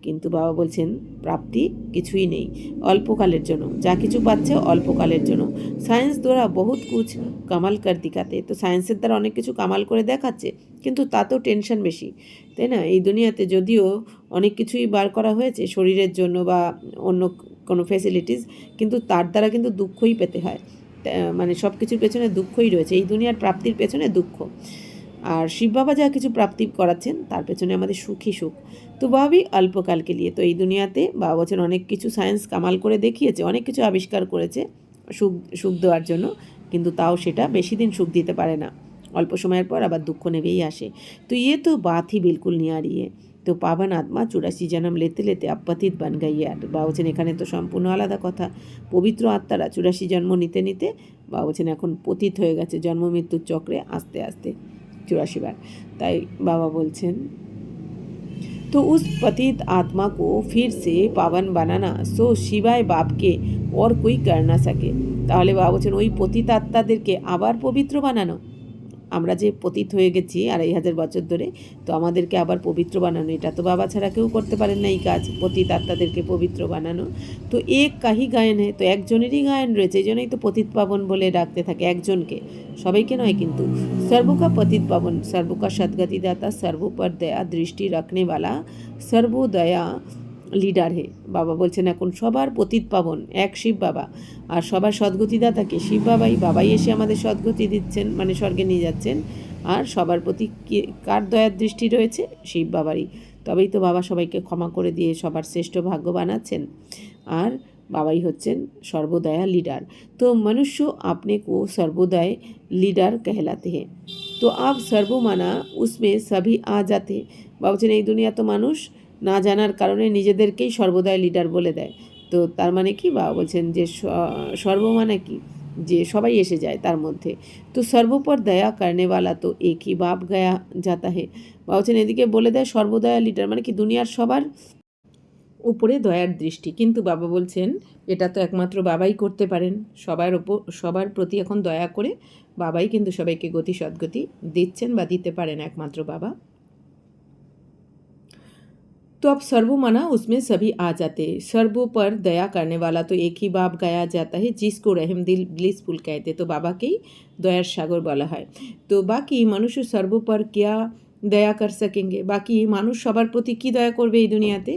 কিন্তু বাবা বলছেন প্রাপ্তি কিছুই নেই, অল্পকালের জন্য যা কিছু পাচ্ছে অল্পকালের জন্য। সায়েন্স দ্বারা বহুত কুছ কামাল কর দিখাতে, তো সায়েন্সের দ্বারা অনেক কিছু কামাল করে দেখাচ্ছে, কিন্তু তাতেও টেনশন বেশি, তাই না? এই দুনিয়াতে যদিও অনেক কিছুই বার করা হয়েছে শরীরের জন্য বা অন্য কোনো ফ্যাসিলিটিস, কিন্তু তার দ্বারা কিন্তু দুঃখই পেতে হয়। মানে সব কিছুর পেছনে দুঃখই রয়েছে, এই দুনিয়ার প্রাপ্তির পেছনে দুঃখ। আর শিব বাবা যা কিছু প্রাপ্তি করাচ্ছেন তার পেছনে আমাদের সুখই সুখ। তো বাবাই অল্পকালকে নিয়ে তো এই দুনিয়াতে বাবা বলছেন অনেক কিছু সায়েন্স কামাল করে দেখিয়েছে, অনেক কিছু আবিষ্কার করেছে সুখ সুখ দেওয়ার জন্য, কিন্তু তাও সেটা বেশি দিন সুখ দিতে পারে না, অল্প সময়ের পর আবার দুঃখ নেবেই আসে। তো ইয়ে তো বাত হি বিলকুল নিয়ারি है। তো পাবন আত্মা 84 জন্ম লেতে লেতে আপতিত বান গাই আর। বাবা বলছেন এখানে তো সম্পূর্ণ আলাদা কথা। পবিত্র আত্মারা 84 জন্ম নিতে নিতে বাবা বলছেন এখন পতিত হয়ে গেছে জন্ম মৃত্যুর চক্রে আস্তে আস্তে 84 बार। তাই বাবা বলছেন तो उस पतित आत्मा को फिर से पावन बनाना सो शिवाय बाप के और कोई कर ना सके। তাহলে বাবা বলছেন ওই পতিত আত্মাদেরকে আবার পবিত্র বানানো, আমরা যে পতিত হয়ে গেছি 2500 বছর ধরে, তো আমাদেরকে আবার পবিত্র বানানো এটা তো বাবা ছাড়া কেউ করতে পারেন না এই কাজ, পতিত আত্মাদেরকে পবিত্র বানানো। তো এক কাহি গায়ন হয়, তো একজনেরই গায়ন রয়েছে, এই জন্যই তো পতিত পাবন বলে ডাকতে থাকে একজনকে, সবাইকে নয় কিন্তু। সর্বকা পতিত পাবন সর্বকা সদ্গতিদাতা সর্বোপর দয়া দৃষ্টি রাখনেওয়ালা সর্বদয়া লিডার হে। বাবা বলছেন এখন সবার পতিত পাবন এক শিব বাবা, আর সবার সদ্গতিদাতাকে শিব বাবাই, বাবাই এসে আমাদের সদ্গতি দিচ্ছেন, মানে স্বর্গে নিয়ে যাচ্ছেন। আর সবার প্রতি কার দয়ার দৃষ্টি রয়েছে? শিব বাবারই। তবেই তো বাবা সবাইকে ক্ষমা করে দিয়ে সবার শ্রেষ্ঠ ভাগ্য বানাচ্ছেন, আর বাবাই হচ্ছেন সর্বদয়া লিডার। তো মনুষ্য আপনি কো সর্বদয় লিডার कहलाते हैं। তো আব সর্বমানা উসমে সভি আ যাতে। বাবা বলছেন এই দুনিয়া তো মানুষ না জানার কারণে নিজেদেরকেই সর্বদয় লিডার বলে দেয়। তো তার মানে কি? বাবা বলছেন যে সর্ব মানে কি? যে সবাই এসে যায় তার মধ্যে। তো সর্বপর দয়া করনেওয়ালা তো একই বাপ গয়া যাতা হে। বাবা বলছেন এদিকে বলে দেয় সর্বদয়া লিডার মানে কি দুনিয়ার সবার উপরে দয়ার দৃষ্টি, কিন্তু বাবা বলছেন এটা তো একমাত্র বাবাই করতে পারেন, সবার প্রতি এখন দয়া করে বাবাই কিন্তু সবাইকে গতি সদ্গতি দিচ্ছেন বা দিতে পারেন একমাত্র বাবা। तो अब सर्वो माना उसमें सभी आ जाते हैं। सर्वो पर दया करने वाला तो एक ही बाप गाया जाता है जिसको रहम दिल ब्लिसफुल कहते, तो বাবাকেই দয়ার সাগর বলা হয়। তো বাকি মানুষ সর্ব पर क्या दया कर सकेंगे, বাকি মানুষ সবার প্রতি কি দয়া করবে এই দুনিয়াতে?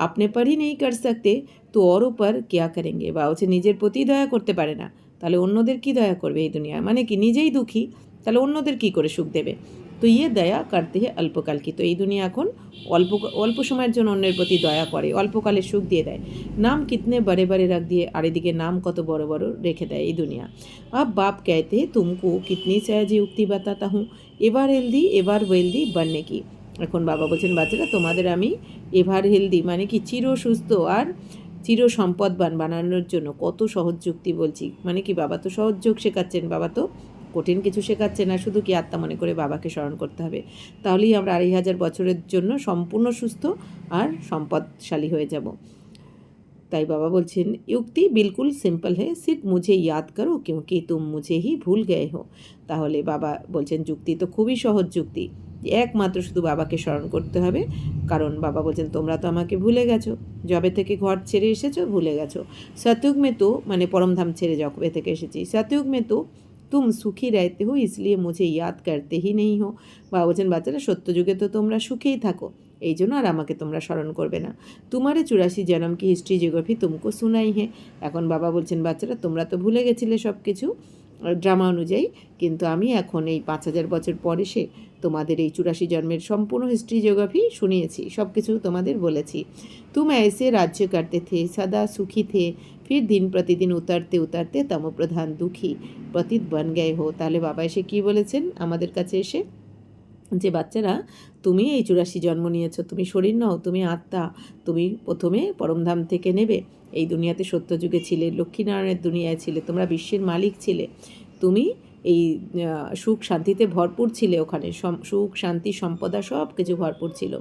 আপনি पर ही नहीं कर सकते तो औरों पर क्या करेंगे। বা হচ্ছে নিজের প্রতি দয়া করতে পারে না, তাহলে অন্যদের কি দয়া করবে এই দুনিয়া? মানে কি নিজেই দুঃখী, তাহলে অন্যদের কি করে সুখ দেবে? তো ইয়ে দয়া করতে হে অল্পকাল কি, তো এই দুনিয়া এখন অল্প অল্প সময়ের জন্য অন্যের প্রতি দয়া করে, অল্পকালের সুখ দিয়ে দেয়। নাম কিতনে বড়ে বড়ে রাখ দিয়ে, আর এদিকে নাম কত বড় বড় রেখে দেয় এই দুনিয়া। अब बाप कहते हैं तुमको कितनी सहजी उक्ति बताता हूँ, এবার হেলদি এবার ওয়েলদি बनने की। এখন বাবা বলছেন বাচ্চারা তোমাদের আমি এভার হেলদি মানে কি চির সুস্থ আর চির সম্পদবান বানানোর জন্য কত সহজ যুক্তি বলছি। মানে কি বাবা তো সহজ যোগ শেখাচ্ছেন, বাবা তো কঠিন কিছু শেখাচ্ছে না, শুধু কি আত্মা মনে করে বাবাকে স্মরণ করতে হবে, তাহলেই আমরা 2500 বছরের জন্য সম্পূর্ণ সুস্থ আর সম্পদশালী হয়ে যাব। তাই বাবা বলছেন युक्ति बिल्कुल सिंपल है, सिर्फ मुझे याद करो क्योंकि तुम मुझे ही भूल गए हो। তাহলে বাবা বলছেন যুক্তি তো খুবই সহজ যুক্তি, একমাত্র শুধু বাবাকে স্মরণ করতে হবে, কারণ বাবা বলছেন তোমরা তো আমাকে ভুলে গেছো, যবে থেকে ঘর ছেড়ে এসেছো ভুলে গেছো। সতयुग में तो মানে পরমধাম ছেড়ে যবে থেকে এসেছি, सतयुग में तो तुम सुखी रहते हो इसलिए मुझे याद करते ही नहीं हो। বাবা বলছেন বাচ্চারা সত্যযুগে তো তোমরা সুখেই থাকো, এই জন্য আর আমাকে তোমরা স্মরণ করবে না। তোমারে 84 জন্ম কি হিস্ট্রি জিওগ্রাফি তুমকো সুনাই হে। এখন বাবা বলছেন বাচ্চারা তোমরা তো ভুলে গেছিলে সব কিছু ড্রামা অনুযায়ী, কিন্তু আমি এখন এই 5000 বছর পর এসে তোমাদের এই 84 জন্মের সম্পূর্ণ হিস্ট্রি জিওগ্রাফি শুনিয়েছি, সব কিছু তোমাদের বলেছি। तुम ऐसे राज्य करते थे, सदा सुखी थे, फिर दिन प्रतिदिन उतरते उतरते तमोप्रधान दुखी पतित बन गए हो। তাহলে বাবা এসে কি বলেছেন আমাদের কাছে এসে, যে বাচ্চারা তুমি এই 84 জন্ম নিয়েছো, তুমি শরীর নও, তুমি আত্মা, তুমি প্রথমে পরমধাম থেকে নেবে, এই দুনিয়াতে সত্যযুগে ছিলে, লক্ষ্মীনারায়ণের দুনিয়ায় ছিলে, তোমরা বিশ্বের মালিক ছিলে, তুমি এই সুখ শান্তিতে ভরপুর ছিলে, ওখানে সুখ শান্তি সম্পদা সব কিছু ভরপুর ছিল,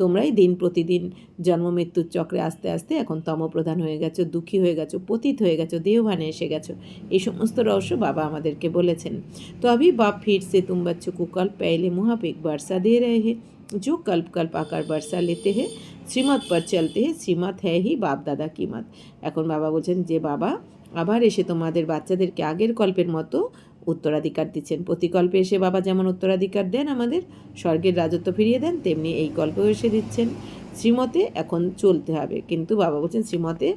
তোমরাই দিন প্রতিদিন জন্ম মৃত্যুর চক্রে আস্তে আস্তে এখন তমপ্রধান হয়ে গেছো, দুঃখী হয়ে গেছো, পতিত হয়ে গেছো, দেহভানে এসে গেছো। এই সমস্ত রহস্য বাবা আমাদেরকে বলেছেন। তো अभी बाप फिर से तुम बच्चों को कल पहले मुँह पे एक बरसा दे रहे हैं, जो कल्प कल्प आकर बरसा लेते हैं, শ্রীমত पर चलते हैं, শ্রীমত है ही বাপ দাদা की मत। এখন বাবা বলছেন যে বাবা আবার এসে তোমাদের বাচ্চাদেরকে আগের কল্পের মতো উত্তরাধিকার দিচ্ছেন। প্রতিকল্পে এসে বাবা যেমন উত্তরাধিকার দেন, আমাদের স্বর্গের রাজত্ব ফিরিয়ে দেন, তেমনি এই কল্পেও এসে দিচ্ছেন। শ্রীমতে এখন চলতে হবে, কিন্তু বাবা বলছেন শ্রীমতে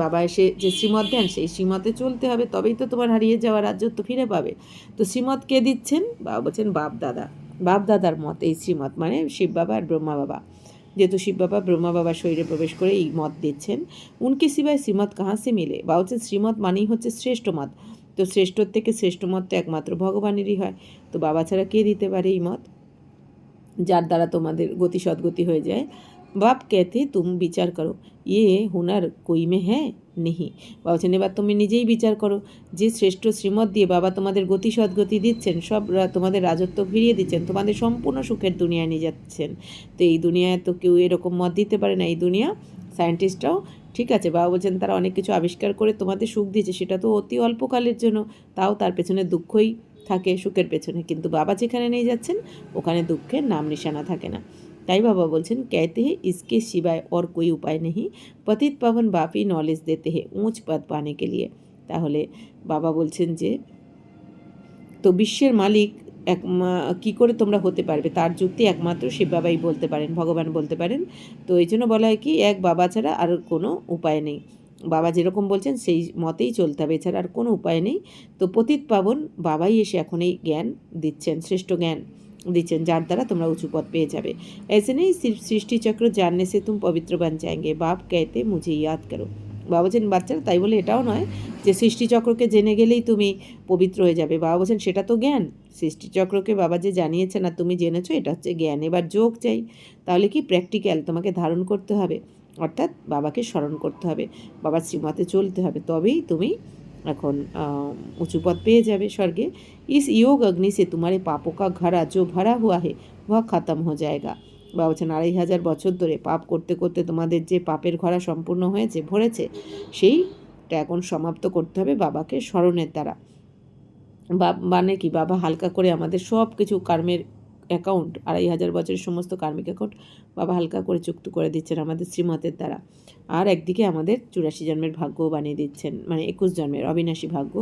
বাবা এসে যে শ্রীমত দেন সেই শ্রীমতে চলতে হবে, তবেই তো তোমার হারিয়ে যাওয়া রাজত্ব ফিরে পাবে। তো শ্রীমত কে দিচ্ছেন? বাবা বলছেন বাপ দাদা, বাপ দাদার মত এই শ্রীমত, মানে শিব বাবা আর ব্রহ্মা বাবা, যেহেতু শিব বাবা ব্রহ্মা বাবার শরীরে প্রবেশ করে এই মত দিচ্ছেন। উনকে সিবায় শ্রীমত কাহা সে মিলে। বা হচ্ছে শ্রীমত মানেই হচ্ছে শ্রেষ্ঠ মত, তো শ্রেষ্ঠর থেকে শ্রেষ্ঠ মত তো একমাত্র ভগবানেরই হয়, তো বাবা ছাড়া কে দিতে পারে এই মত, যার দ্বারা তোমাদের গতি সদ্গতি হয়ে যায়। বাপ कहते तुम বিচার করো, ইয়ে হুনার কই মে হ্যাঁ নেহি। বাবা বলছেন এবার তুমি নিজেই বিচার করো, যে শ্রেষ্ঠ শ্রীমত দিয়ে বাবা তোমাদের গতি সদ্গতি দিচ্ছেন, সব তোমাদের রাজত্ব ফিরিয়ে দিচ্ছেন, তোমাদের সম্পূর্ণ সুখের দুনিয়ায় নিয়ে যাচ্ছেন। তো এই দুনিয়ায় তো কেউ এরকম মত দিতে পারে না, এই দুনিয়া সায়েন্টিস্টরাও ঠিক আছে, বাবা বলছেন তারা অনেক কিছু আবিষ্কার করে তোমাদের সুখ দিয়েছে, সেটা তো অতি অল্পকালের জন্য, তাও তার পেছনে দুঃখই থাকে সুখের পেছনে, কিন্তু বাবা যেখানে নিয়ে যাচ্ছেন ওখানে দুঃখের নাম নিশানা থাকে না। তাই বাবা বলছেন कहते हैं इसके सिवाय और कोई उपाय नहीं, पतित पावन बाप ही नॉलेज देते हैं ऊंच पद पाने के लिए। তাহলে বাবা বলছেন যে তো বিশ্বের মালিক কী করে তোমরা হতে পারবে, তার যুক্তি একমাত্র শিব বাবাই বলতে পারেন, ভগবান বলতে পারেন। তো এই জন্য বলা হয় কি এক বাবা ছাড়া আর কোনো উপায় নেই, বাবা যেরকম বলছেন সেই মতেই চলতে হবে, এছাড়া আর কোনো উপায় নেই। তো পতিত পাবন বাবাই এসে এখন এই জ্ঞান দিচ্ছেন, শ্রেষ্ঠ জ্ঞান দিচ্ছেন, যার দ্বারা তোমরা উঁচু পথ পেয়ে যাবে। ऐसे नहीं सिर्फ सृष्टि चक्र जानने से तुम पवित्र बन जाएंगे, बाप कहते मुझे याद करो। বাবা বলছেন বাচ্চারা তাই বলে এটাও নয় যে সৃষ্টিচক্রকে জেনে গেলেই তুমি পবিত্র হয়ে যাবে। বাবা বলছেন সেটা তো জ্ঞান, সৃষ্টিচক্রকে বাবা যে জানিয়েছেন আর তুমি জেনেছো এটা হচ্ছে জ্ঞান। এবার যোগ চাই, তাহলে কি প্র্যাকটিক্যাল তোমাকে ধারণ করতে হবে, অর্থাৎ বাবাকে স্মরণ করতে হবে, বাবার শ্রীমতে চলতে হবে, তবেই তুমি এখন উঁচু পথ পেয়ে যাবে স্বর্গে। इस योग अग्नि से तुम्हारे पापों का घड़ा जो भरा हुआ है वह खत्म हो जाएगा। বা বলছেন 2500 বছর ধরে পাপ করতে করতে তোমাদের যে পাপের ঘড়া সম্পূর্ণ হয়েছে ভরেছে, সেইটা এখন সমাপ্ত করতে হবে বাবাকে স্মরণের দ্বারা। মানে কি বাবা হালকা করে আমাদের সব কিছু কর্মের অ্যাকাউন্ট, 2500 বছরের সমস্ত কার্মিক অ্যাকাউন্ট বাবা হালকা করে চুক্ত করে দিচ্ছেন আমাদের শ্রীমতের দ্বারা। আর একদিকে আমাদের 84 জন্মের ভাগ্যও বানিয়ে দিচ্ছেন, মানে 21 জন্মের অবিনাশী ভাগ্য।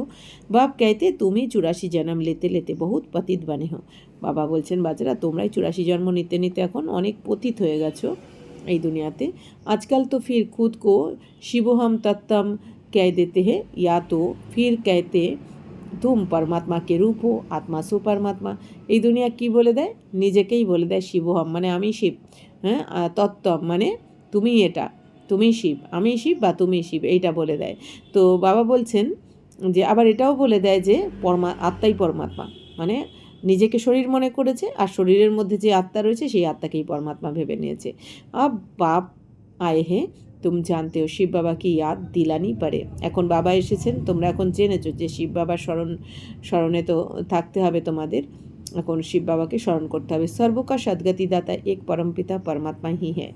বাপ कहते তুমি 84 জন্ম লেতে লেতে বহুত পতিত বানে হো। বাবা বলছেন বাচ্চারা তোমরাই 84 জন্ম নিতে নিতে এখন অনেক পতিত হয়ে গেছো এই দুনিয়াতে। আজকাল তো ফির খুদ কো শিবহম তত্তম कह देते हैं या तो फिर कहते তুম পরমাত্মা কে রূপ হো, আত্মা সো পরমাত্মা। এই দুনিয়া কি বলে দেয়? নিজেকেই বলে দেয় শিবহম, মানে আমি শিব। হ্যাঁ, তত্ত্বম মানে তুমি এটা, তুমি শিব, আমি শিব বা তুমি শিব, এইটা বলে দেয়। তো বাবা বলছেন যে আবার এটাও বলে দেয় যে আত্মাই পরমাত্মা, মানে নিজেকে শরীর মনে করেছে আর শরীরের মধ্যে যে আত্মা রয়েছে সেই আত্মাকেই পরমাত্মা ভেবে নিয়েছে। আব বাপ আয়ে হে তুম জানতে হো শিব বাবা কি ইয়াদ দিলানি পারে। এখন বাবা এসেছেন, তোমরা এখন জেনেছো যে শিব বাবার স্মরণে তো থাকতে হবে তোমাদের। এখন শিব বাবাকে স্মরণ করতে হবে। সর্বকা সদ্গতি দাতা এক परमपिता परमात्मा ही है।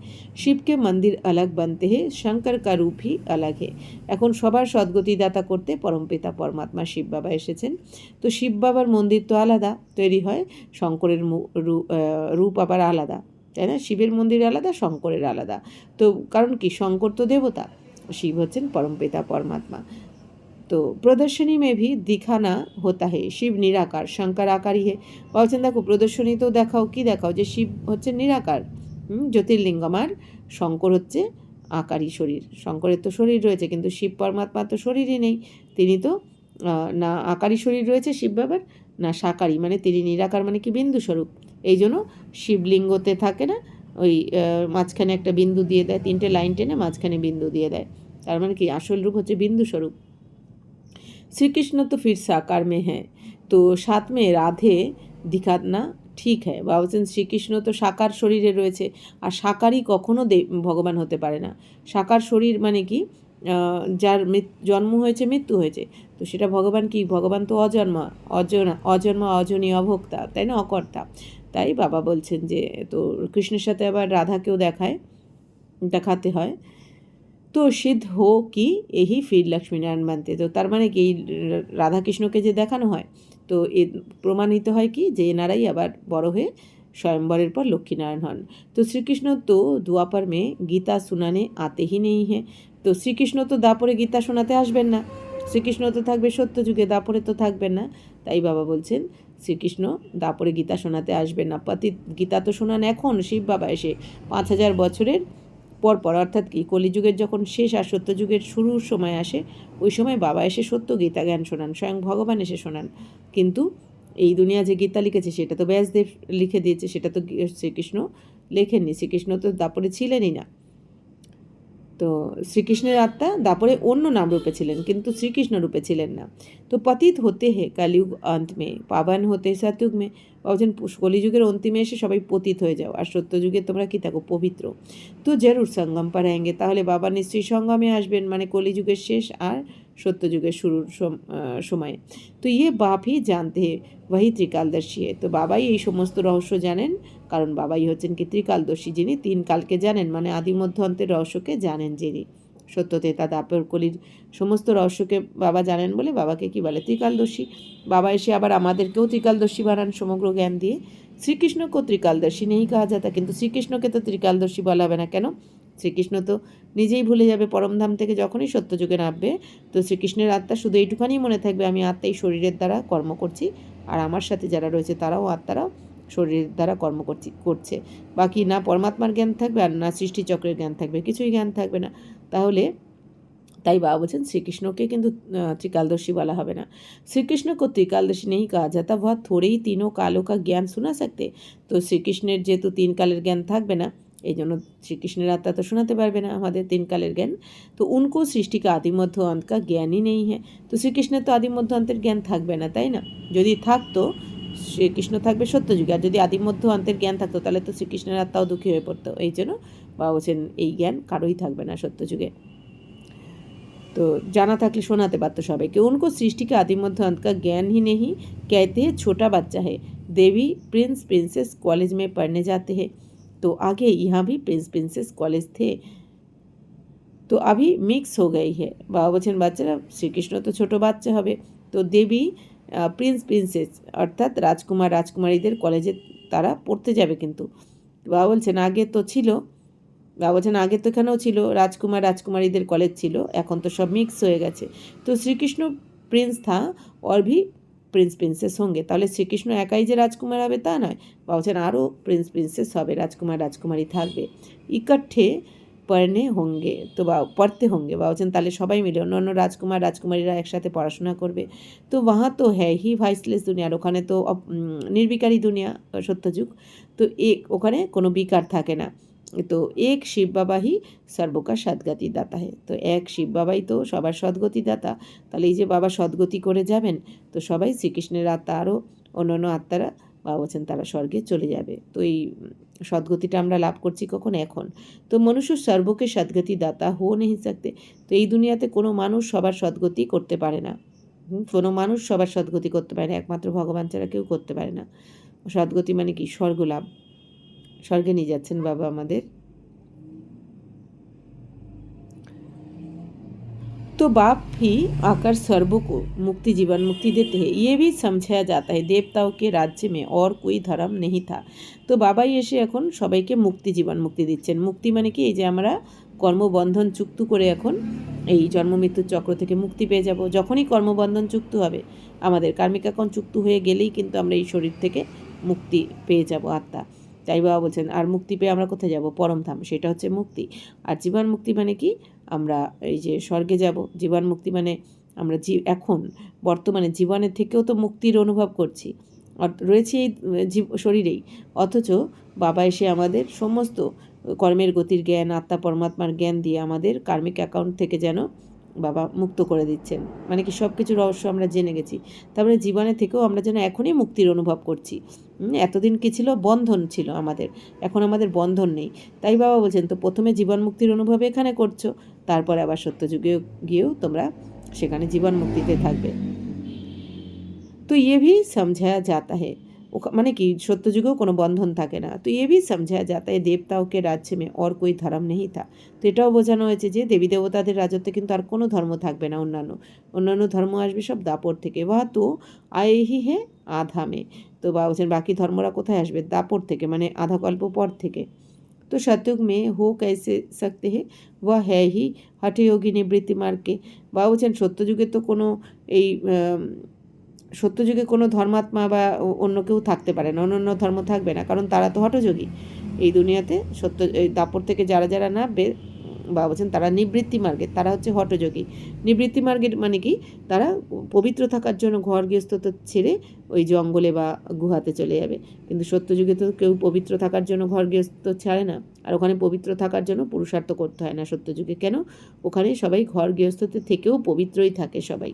शिव के मंदिर अलग बनते हैं, शंकर का रूप ही अलग है। এখন সবার সদ্গতি দাতা করতে পরমপিতা পরমাত্মা শিব বাবা এসেছেন। তো শিব বাবার মন্দির তো আলাদা তৈরি হয়, শঙ্করের রূপ আবার আলাদা, তাই না? শিবের মন্দির আলাদা, শঙ্করের আলাদা। তো কারণ কি, শঙ্কর তো দেবতা, শিব হচ্ছেন পরমপিতা পরমাত্মা। তো প্রদর্শনী মে ভি দিখানা হতা হে শিব নিরাকার শঙ্কর আকারই হে। বলছেন দেখো প্রদর্শনীতেও দেখাও, কি দেখাও, যে শিব হচ্ছে নিরাকার জ্যোতির্লিঙ্গম, আর শঙ্কর হচ্ছে আকারী শরীর। শঙ্করের তো শরীর রয়েছে কিন্তু শিব পরমাত্মা তো শরীরই নেই। তিনি তো না আকারী শরীর রয়েছে শিব বাবার, না সাকারী, মানে তিনি নিরাকার, মানে কি বিন্দু স্বরূপ। এই জন্য শিবলিঙ্গতে থাকে না ওই মাঝখানে একটা বিন্দু দিয়ে দেয়, তিনটে লাইন টেনে মাঝখানে বিন্দু দিয়ে দেয়, তার মানে কি আসল রূপ হচ্ছে বিন্দু স্বরূপ। श्री कृष्ण तो फिर साकार में है, तो साथ में राधे दिखाना ঠিক হ্যাঁ। বা বলছেন শ্রীকৃষ্ণ তো সাকার শরীরে রয়েছে, আর সাকারই কখনো ভগবান হতে পারে না। সাকার শরীর মানে কি, যার জন্ম হয়েছে মৃত্যু হয়েছে, তো সেটা ভগবান কি? ভগবান তো অজন্মা অজনীয় অভোক্তা, তাই না, অকর্তা। তাই বাবা বলছেন যে তো কৃষ্ণের সাথে আবার রাধাকেও দেখাতে হয়। তো সিদ্ধ হো কি এই ফির লক্ষ্মীনারায়ণ বানতে। তো তার মানে কি, রাধাকৃষ্ণকে যে দেখানো হয়, তো এ প্রমাণিত হয় কি যে এনারাই আবার বড় হয়ে স্বয়ম্বরের পর লক্ষ্মীনারায়ণ হন। তো শ্রীকৃষ্ণ তো দুয়াপার মে গীতা শুনানে আতেহি নেই হে। তো শ্রীকৃষ্ণ তো দাপরে গীতা শোনাতে আসবেন না, শ্রীকৃষ্ণ তো থাকবে সত্যযুগে, দাপরে তো থাকবেন না। তাই বাবা বলছেন শ্রীকৃষ্ণ দাপরে গীতা শোনাতে আসবেন না। গীতা তো শোনান এখন শিব বাবা এসে 5000 বছরের পরপর, অর্থাৎ কি কলিযুগের যখন শেষ আর সত্যযুগের শুরুর সময় আসে, ওই সময় বাবা এসে সত্য গীতা জ্ঞান শোনান, স্বয়ং ভগবান এসে শোনান। কিন্তু এই দুনিয়া যে গীতা লিখেছে সেটা তো ব্যাসদেব লিখে দিয়েছে, সেটা তো শ্রীকৃষ্ণ লেখেননি, শ্রীকৃষ্ণ তো দাপরে ছিলেনই না। তো শ্রীকৃষ্ণের আত্মা দাপরে অন্য নাম রূপে ছিলেন কিন্তু শ্রীকৃষ্ণ রূপে ছিলেন না। তো পতিত হতে হে কলিযুগ অন্ত মে, পাবন হতে সত্যযুগ মে। বলছেন কলিযুগের অন্তিমে এসে সবাই পতিত হয়ে যাও, আর সত্যযুগে তোমরা কি থাকো? পবিত্র। তো জরুর সঙ্গম পার আয়েঙ্গে, তাহলে বাবা নিশ্চয়ই সঙ্গমে আসবেন, মানে কলিযুগের শেষ আর সত্যযুগের শুরুর সময়ে। তো ইয়ে বাপ হি জানতে হে ওয়াহি ত্রিকালদর্শী হে। তো বাবাই এই সমস্ত রহস্য জানেন, কারণ বাবাই হচ্ছেন কি ত্রিকালদর্শী, যিনি তিন কালকে জানেন, মানে আদি মধ্য অন্তের রহস্যকে জানেন যিনি। সত্যতেতা দাপর কলির সমস্ত রহস্যকে বাবা জানেন বলে বাবাকে কি বলে? ত্রিকালদর্শী। বাবা এসে আবার আমাদেরকেও ত্রিকালদর্শী বানান সমগ্র জ্ঞান দিয়ে। শ্রীকৃষ্ণকেও ত্রিকালদর্শী নেই কাহা যাতা, কিন্তু শ্রীকৃষ্ণকে তো ত্রিকালদর্শী বলা হবে না কেন? শ্রীকৃষ্ণ তো নিজেই ভুলে যাবে পরমধাম থেকে যখনই সত্যযুগে নামবে। তো শ্রীকৃষ্ণের আত্মা শুধু এইটুখানি মনে থাকবে, আমি আত্মাই শরীরের দ্বারা কর্ম করছি, আর আমার সাথে যারা রয়েছে তারাও আত্মারাও শরীরের দ্বারা কর্ম করছে। বাকি না পরমাত্মার জ্ঞান থাকবে আর না সৃষ্টিচক্রের জ্ঞান থাকবে, কিছুই জ্ঞান থাকবে না। তাহলে তাই বাবা বলছেন শ্রীকৃষ্ণকে কিন্তু ত্রিকালদর্শী বলা হবে না। শ্রীকৃষ্ণ কো ত্রিকালদর্শী নেই কাহা যাতা, वह थोड़े ही तीनों कालों का ज्ञान सुना सकते। তো শ্রীকৃষ্ণের যেহেতু তিন কালের জ্ঞান থাকবে না, এই জন্য শ্রীকৃষ্ণের আত্মা তো শোনাতে পারবে না আমাদের তিন কালের জ্ঞান। তো উনকো সৃষ্টি কা আদি মধ্য অন্ত কা জ্ঞানই নেই হ্যাঁ। তো শ্রীকৃষ্ণের তো আদি মধ্য অন্তের জ্ঞান থাকবে না, তাই না? যদি থাকতো শ্রীকৃষ্ণ থাকবে সত্যযুগে, আর যদি আদি মধ্য অন্তের জ্ঞান থাকতো তাহলে তো শ্রীকৃষ্ণের আত্মাও দুঃখী হয়ে পড়তো। এই জন্য বাবা বলছেন এই জ্ঞান কারোই থাকবে না সত্যযুগে। तो जाना থাকলে শোনাতে পারতো সবাইকে। उनको सृष्टि के आदि मध्य अंत का ज्ञान ही नहीं, कहते हैं छोटा बच्चा है। देवी प्रिंस प्रिंसेस कॉलेज में पढ़ने जाते हैं, तो आगे यहाँ भी प्रिंस प्रिंसेस कॉलेज थे, तो अभी मिक्स हो गई है। বাবা বলছেন বাচ্চারা, শ্রীকৃষ্ণ তো ছোট বাচ্চা হবে, তো দেবী প্রিন্স প্রিন্সেস অর্থাৎ রাজকুমার রাজকুমারীদের কলেজে তারা পড়তে যাবে। কিন্তু বাবা বলছেন আগে তো ছিল, বাবা বলছেন আগে তো এখানেও ছিল রাজকুমার রাজকুমারীদের কলেজ ছিল, এখন তো সব মিক্স হয়ে গেছে। তো শ্রীকৃষ্ণ প্রিন্স থা और भी প্রিন্স প্রিন্সেস होंगे, তাহলে শ্রীকৃষ্ণ একাই যে রাজকুমার হবে তা নয়, বাবা বলছেন আরও প্রিন্স প্রিন্সেস হবে, রাজকুমার রাজকুমারী থাকবে। ইকट्ठे পড়নে হোঙ্গে, তো বা পড়তে হোঙ্গে, বা বলছেন তাহলে সবাই মিলে অন্য রাজকুমার রাজকুমারীরা একসাথে পড়াশোনা করবে। তো ওয়াহা তো হ্যাঁ হি ভয়েসলেস দুনিয়া, আর ওখানে তো নির্বিকারী দুনিয়া, সত্যযুগ। তো ওখানে কোনো বিকার থাকে না। তো এক শিব বাবাই সর্বকা সদ্গতি দাতা হে, তো এক শিব বাবাই তো সবার সদ্গতি দাতা। তাহলে এই যে বাবা সদ্গতি করে যাবেন, তো সবাই শ্রীকৃষ্ণের আত্মা আরও অন্যান্য আত্মারা বাবা বলছেন তারা স্বর্গে চলে যাবে। তো এই সদ্গতিটা আমরা লাভ করছি কখন? এখন। তো মনুষ্য সর্বকে সদ্গতি দাতা হো নেই সকতে, তো এই দুনিয়াতে কোনো মানুষ সবার সদ্গতি করতে পারে না। কোনো মানুষ সবার সদ্গতি করতে পারে না, একমাত্র ভগবান ছাড়া কেউ করতে পারে না। সদ্গতি মানে কি? স্বর্গ লাভ, স্বর্গে নিয়ে যাচ্ছেন বাবা আমাদের। तो बाप ही आकर सर्वों को मुक्ति जीवन मुक्ति देते हैं, ये भी समझाया जाता है देवताओं के राज्य में और कोई धर्म नहीं था। তো বাবাই এসে এখন সবাইকে মুক্তি জীবন মুক্তি দিচ্ছেন। মুক্তি মানে কি? এই যে আমরা কর্মবন্ধন চুক্ত করে এখন এই জন্ম মৃত্যুর চক্র থেকে মুক্তি পেয়ে যাব। যখনই কর্মবন্ধন চুক্ত হবে, আমাদের কার্মিকাকণ চুক্ত হয়ে গেলেই কিন্তু আমরা এই শরীর থেকে মুক্তি পেয়ে যাব, আত্মা। তাই বাবা বলছেন, আর মুক্তি পেয়ে আমরা কোথায় যাব? পরমধাম, সেটা হচ্ছে মুক্তি। আর জীবন মুক্তি মানে কি? আমরা এই যে স্বর্গে যাব। জীবন মুক্তি মানে আমরা এখন বর্তমানে জীবনের থেকেও তো মুক্তির অনুভব করছি, রয়েছে এই শরীরেই। অথচ বাবা এসে আমাদের সমস্ত কর্মের গতির জ্ঞান, আত্মা পরমাত্মার জ্ঞান দিয়ে আমাদের কার্মিক অ্যাকাউন্ট থেকে যেন বাবা মুক্ত করে দিচ্ছেন। মানে কি? সব কিছু রহস্য আমরা জেনে গেছি। তারপরে জীবনে থেকেও আমরা যেন এখনই মুক্তির অনুভব করছি। এতদিন কি ছিল? বন্ধন ছিল আমাদের, এখন আমাদের বন্ধন নেই। তাই বাবা বলছেন, তো প্রথমে জীবন মুক্তির অনুভব এখানে করছো, তারপরে আবার সত্যযুগে গিয়েও তোমরা সেখানে জীবন মুক্তিতে থাকবে। তো ये भी समझाया जाता है, মানে কি? সত্যযুগেও কোনো বন্ধন থাকে না। তো ये भी समझाया जाता है देवताओं के राज्य में और कोई धर्म नहीं था, তো এটাও বোঝানো হয়েছে যে দেবী দেবতাদের রাজত্বে কিন্তু আর কোনো ধর্ম থাকবে না। অন্যান্য ধর্ম আসবে সব দাপর থেকে। বা তো আয়ে হি হে আধা মে, তো বা বলছেন বাকি ধর্মরা কোথায় আসবে? দাপর থেকে, মানে আধা কল্প পর থেকে। तो सतयुग में हो कैसे सकते हैं, वह है ही हठयोगी निवृत्ति मार्ग के, বা বলছেন সত্যযুগে তো কোনো এই সত্যযুগে কোনো ধর্মাত্মা বা অন্য কেউ থাকতে পারে না, অন্য ধর্ম থাকবে না, কারণ তারা তো হঠযোগী। এই দুনিয়াতে এই দাপর থেকে যারা নামবে বা বলছেন তারা নিবৃত্তি মার্গের, তারা হচ্ছে হঠযোগী। নিবৃত্তি মার্গের মানে কি? তারা পবিত্র থাকার জন্য ঘর গৃহস্থতা ছেড়ে ওই জঙ্গলে বা গুহাতে চলে যাবে। কিন্তু সত্যযুগে তো কেউ পবিত্র থাকার জন্য ঘর গৃহস্থ ছাড়ে না, আর ওখানে পবিত্র থাকার জন্য পুরুষার্থ করতে হয় না সত্যযুগে। কেন? ওখানে সবাই ঘর গৃহস্থতে থেকেও পবিত্রই থাকে, সবাই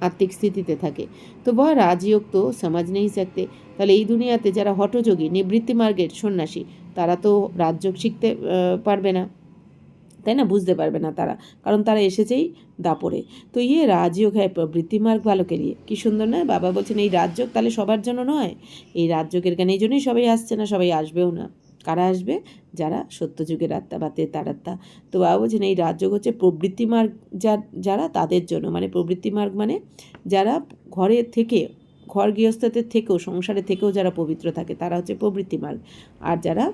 আত্মিক স্থিতিতে থাকে। তো বা রাজযোগ তো সমাজ নেই सकते, তাহলে এই দুনিয়াতে যারা হঠযোগী নিবৃত্তি মার্গের সন্ন্যাসী, তারা তো রাজযোগ শিখতে পারবে না, তাই না? বুঝতে পারবে না তারা, কারণ তারা এসেছেই দাপরে। তো রাজযোগ হ্যাঁ প্রবৃত্তি মার্গ ভালোকে নিয়ে, কি সুন্দর নয়? বাবা বলছেন এই রাজযোগ তাহলে সবার জন্য নয়। এই রাজযোগের জ্ঞান এই জন্যই সবাই আসছে না, সবাই আসবেও না। কারা আসবে? যারা সত্যযুগের আত্মা বা তেতার আত্মা। তো বাবা বলছেন এই রাজযোগ হচ্ছে প্রবৃত্তি মার্গ, যারা তাদের জন্য, মানে প্রবৃত্তি মার্গ মানে যারা ঘরে থেকে, ঘর গৃহস্থদের থেকেও, সংসারে থেকেও যারা পবিত্র থাকে, তারা হচ্ছে প্রবৃত্তি মার্গ। আর যারা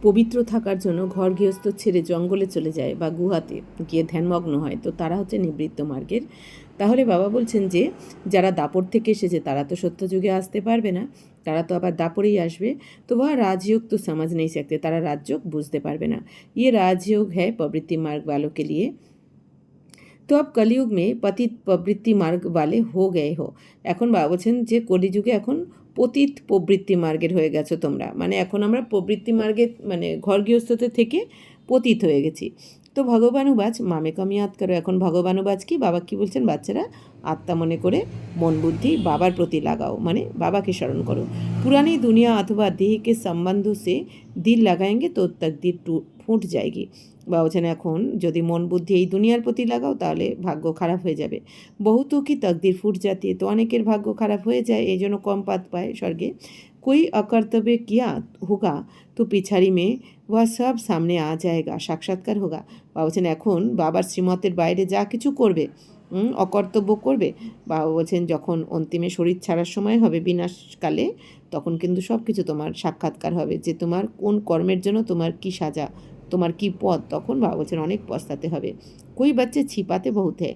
পবিত্র থাকার জন্য ঘর গৃহস্থ ছেড়ে জঙ্গলে চলে যায় বা গুহাতে গিয়ে ধ্যানমগ্ন হয়, তো তারা হচ্ছে নিবৃত্ত মার্গের। তাহলে বাবা বলছেন যে যারা দাপর থেকে এসেছে তারা তো সত্যযুগে আসতে পারবে না, তারা তো আবার দাপরেই আসবে। তো বা রাজযোগ তো সমাজ নেই सकते, তারা রাজযোগ বুঝতে পারবে না। রাজযোগ হ্যাঁ প্রবৃত্তি মার্গ वालों के लिए। তো আপ কলিযুগ মে পতিত প্রবৃত্তি মার্গ वाले हो गए हो, এখন বাবা বলছেন যে কলিযুগে এখন পতিত প্রবৃত্তি মার্গের হয়ে গেছো তোমরা, মানে এখন আমরা প্রবৃত্তি মার্গের মানে ঘর গৃহস্থতে থেকে পতিত হয়ে গেছি। তো ভগবানুবাজ মামে কম ইয়াদ করো, এখন ভগবানুবাজ কি? বাবা কি বলছেন? বাচ্চারা আত্মা মনে করে মন বুদ্ধি বাবার প্রতি লাগাও, মানে বাবাকে স্মরণ করো। পুরানি দুনিয়া অথবা দেহ के संबंध से दिल लगाएंगे तो तकदीर ফুট जाएगी, বা বলছেন এখন যদি মন বুদ্ধি এই দুনিয়ার প্রতি লাগাও তাহলে ভাগ্য খারাপ হয়ে যাবে। বহুতো কি তকদির ফুট জাতি, তো অনেকের ভাগ্য খারাপ হয়ে যায়, এই জন্য কম পাত পায় স্বর্গে। कोई अकर्तव्य किया होगा तो पिछाड़ी में वह सब सामने आ जाएगा, সাক্ষাৎকার হোগা। বা বলছেন এখন বাবার শ্রীমতের বাইরে যা কিছু করবে, অকর্তব্য করবে, বা বলছেন যখন অন্তিমে শরীর ছাড়ার সময় হবে বিনাশকালে, তখন কিন্তু সব কিছু তোমার সাক্ষাৎকার হবে যে তোমার কোন কর্মের জন্য তোমার কি সাজা, তোমার কি পথ, তখন বাবা বলছেন অনেক পস্তাতে হবে। कोई बच्चे छिपाते बहुत है,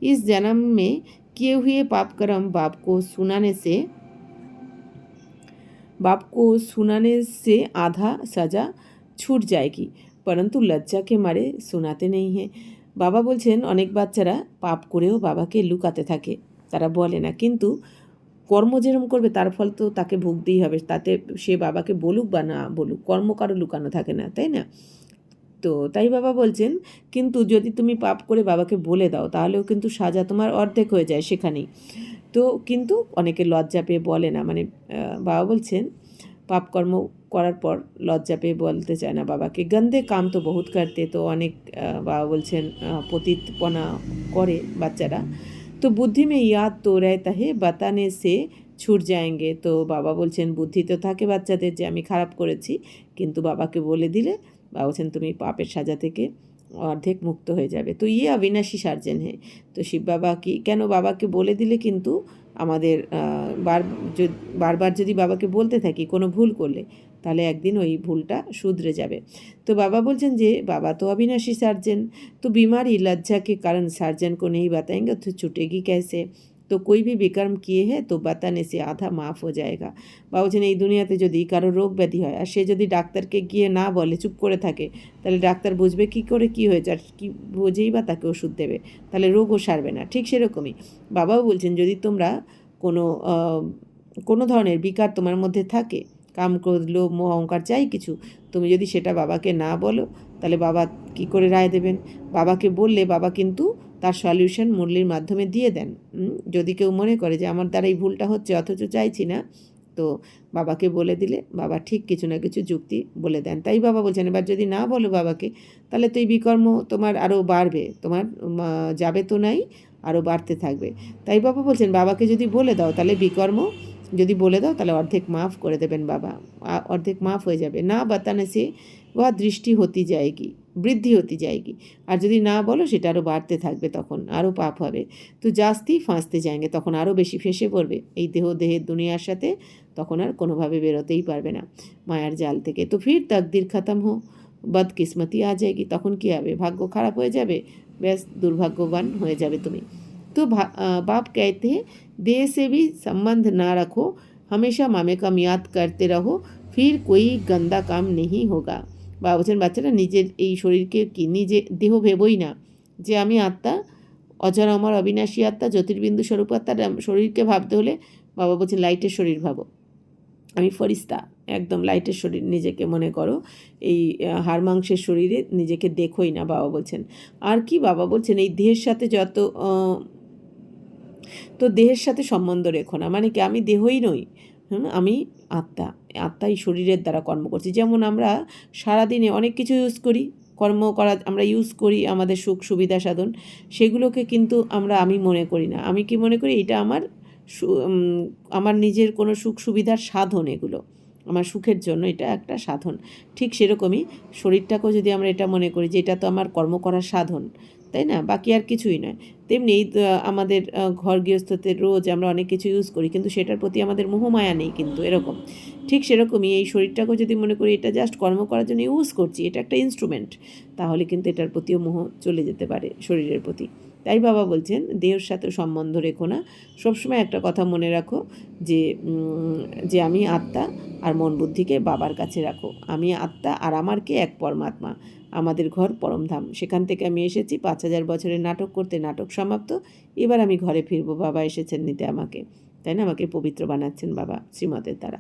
इस जन्म में किए हुए पाप कर्म बाप को सुनाने से आधा सजा छूट जाएगी। परंतु लज्जा के मारे सुनाते नहीं हैं। বাবা বলছেন অনেক বাচ্চারা পাপ করেও বাবাকে লুকাতে থাকে, তারা বলে না, কিন্তু কর্ম যেরকম করবে তার ফল তো তাকে ভুগতেই হবে, তাতে সে বাবাকে বলুক বা না বলুক, কর্ম কারো লুকানো থাকে না, তাই না? তো তাই বাবা বলছেন, কিন্তু যদি তুমি পাপ করে বাবাকে বলে দাও তাহলেও কিন্তু সাজা তোমার অর্ধেক হয়ে যায় সেখানেই। তো কিন্তু অনেকে লজ্জা পেয়ে বলে না, মানে বাবা বলছেন পাপকর্ম করার পর লজ্জা পেয়ে বলতে চায় না বাবাকে। গন্দে কাম তো বহুত করতে, তো অনেক বাবা বলছেন পতিতপনা করে বাচ্চারা। তো বুদ্ধি মে ইয়াদ তো রহতা হে বাতানে সে ছুট যায়েঙ্গে। তো বাবা বলছেন বুদ্ধি তো থাকে বাচ্চাদের যে আমি খারাপ করেছি, কিন্তু বাবাকে বলে দিলে বাবা বলছেন তুমি পাপের সাজা থেকে অর্ধেক মুক্ত হয়ে যাবে। তো ইয়ে অবিনাশী সার্জেন হে। তো শিব বাবা কি কেন বাবাকে বলে দিলে কিন্তু আমাদের বারবার যদি বাবাকে বলতে থাকি কোনো ভুল করলে, তাহলে একদিন ওই ভুলটা শুধরে যাবে। তো বাবা বলছেন যে বাবা তো অবিনাশী সার্জেন, तो बीमारी लज्जा के कारण सर्जन को नहीं बताएंगे तो छूटेगी कैसे। तो कोई भी विकर्म किए हैं तो बताने से आधा माफ़ हो जाएगा। বা বলছেন এই দুনিয়াতে যদি কারো রোগ ব্যাধি হয় আর সে যদি ডাক্তারকে গিয়ে না বলে, চুপ করে থাকে, তাহলে ডাক্তার বুঝবে কী করে কী হয়েছে, আর কী বুঝেই বা তাকে ওষুধ দেবে, তাহলে রোগও সারবে না। ঠিক সেরকমই বাবাও বলছেন যদি তোমরা কোনো ধরনের বিকার তোমার মধ্যে থাকে, কাম, ক্রোধ, লোভ, মোহ, অহংকার, চাই কিছু, তুমি যদি সেটা বাবাকে না বলো তাহলে বাবা কি করে রায় দেবেন? বাবাকে বললে বাবা কিন্তু তার সলিউশন মুরলির মাধ্যমে দিয়ে দেন। যদি কেউ মনে করে যে আমার দ্বারা এই ভুলটা হচ্ছে অথচ চাইছি না, তো বাবাকে বলে দিলে বাবা ঠিক কিছু না কিছু যুক্তি বলে দেন। তাই বাবা বলছেন এবার যদি না বলো বাবাকে, তাহলে তো এই বিকর্ম তোমার আরও বাড়বে, তোমার যাবে তো নাই, আরও বাড়তে থাকবে। তাই বাবা বলছেন বাবাকে যদি বলে দাও তাহলে বিকর্ম যদি বলে দাও তাহলে অর্ধেক মাফ করে দেবেন বাবা, অর্ধেক মাফ হয়ে যাবে। না বাতানে সে वह दृष्टि होती जाएगी, বৃদ্ধি হতে যায়গি। আর যদি না বলো সেটা আরও বাড়তে থাকবে, তখন আরও পাপ হবে। তো জাস্তি ফাঁসতে যায়গে, তখন আরও বেশি ফেসে পড়বে এই দেহের দুনিয়ার সাথে, তখন আর কোনোভাবে বেরোতেই পারবে না মায়ার জাল থেকে। তো ফির তাকদির খতম হো, বদকিসমতি আ যায়গি, তখন কী হবে? ভাগ্য খারাপ হয়ে যাবে, ব্যাস দুর্ভাগ্যবান হয়ে যাবে তুমি। तो बाप कहते हैं देह से भी संबंध ना रखो, हमेशा मामे का याद करते रहो, फिर कोई गंदा काम नहीं होगा। বাবা বলছেন বাচ্চারা নিজের এই শরীরকে কি নিজে দেহ ভেবই না, যে আমি আত্মা, অজর অমর অবিনাশী আত্মা, জ্যোতির্বিন্দু স্বরূপ আত্মা। শরীরকে ভাবতে হলে বাবা বলছেন লাইটের শরীর ভাবো, আমি ফরিস্তা, একদম লাইটের শরীর নিজেকে মনে করো, এই হাড় মাংসের শরীরে নিজেকে দেখোই না বাবা বলছেন। আর কি বাবা বলছেন এই দেহের সাথে যত তো দেহের সাথে সম্বন্ধ রেখো না, মানে কি আমি দেহই নই, আমি আত্মা, আত্মাই শরীরের দ্বারা কর্ম করছি। যেমন আমরা সারাদিনে অনেক কিছু ইউজ করি, কর্ম করা আমরা ইউজ করি আমাদের সুখ সুবিধা সাধন, সেগুলোকে কিন্তু আমি মনে করি না। আমি কি মনে করি এটা আমার নিজের কোনো সুখ সুবিধার সাধন, এগুলো আমার সুখের জন্য এটা একটা সাধন। ঠিক সেরকমই শরীরটাকেও যদি আমরা এটা মনে করি যে এটা তো আমার কর্ম করার সাধন, তাই না, বাকি আর কিছুই নয়। তেমনি আমাদের ঘর গৃহস্থতে রোজ আমরা অনেক কিছু ইউজ করি, কিন্তু সেটার প্রতি আমাদের মোহমায়া নেই, কিন্তু এরকম ঠিক সেরকমই এই শরীরটাকেও যদি মনে করি এটা জাস্ট কর্ম করার জন্য ইউজ করছি, এটা একটা ইনস্ট্রুমেন্ট, তাহলে কিন্তু এটার প্রতিও মোহ চলে যেতে পারে শরীরের প্রতি। তাই বাবা বলছেন দেহের সাথে সম্বন্ধ রেখো না, সবসময় একটা কথা মনে রাখো যে আমি আত্মা, আর মন বুদ্ধিকে বাবার কাছে রাখো। আমি আত্মা আর আমার কে এক পরমাত্মা, আমাদের ঘর পরমধাম, সেখান থেকে আমি এসেছি 5000 বছরের নাটক করতে, নাটক সমাপ্ত, এবার আমি ঘরে ফিরবো, বাবা এসেছেন নিতে আমাকে, তাই না, আমাকে পবিত্র বানাচ্ছেন বাবা শ্রীমতের দ্বারা।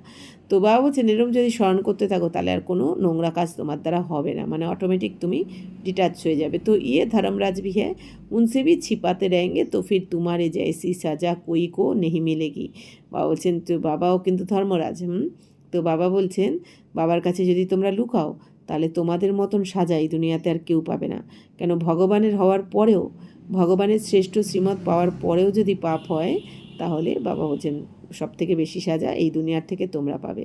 তো বাবা বলছেন এরকম যদি স্মরণ করতে থাকো তাহলে আর কোনো নোংরা কাজ তোমার দ্বারা হবে না, মানে অটোমেটিক তুমি ডিটাচ হয়ে যাবে। তো ইয়ে ধর্মরাজ भी है, उनसे भी छिपाते रहेंगे तो फिर तुम्हारे जैसी सजा कोई को नहीं मिलेगी। বাবা বলছেন তো বাবাও কিন্তু ধর্মরাজ। তো বাবা বলছেন বাবার কাছে যদি তোমরা লুকাও তাহলে তোমাদের মতন সাজা এই দুনিয়াতে আর কেউ পাবে না। কেন ভগবানের হওয়ার পরেও, ভগবানের শ্রেষ্ঠ শ্রীমত পাওয়ার পরেও যদি পাপ হয়, তাহলে বাবা বলছেন সব থেকে বেশি সাজা এই দুনিয়ার থেকে তোমরা পাবে।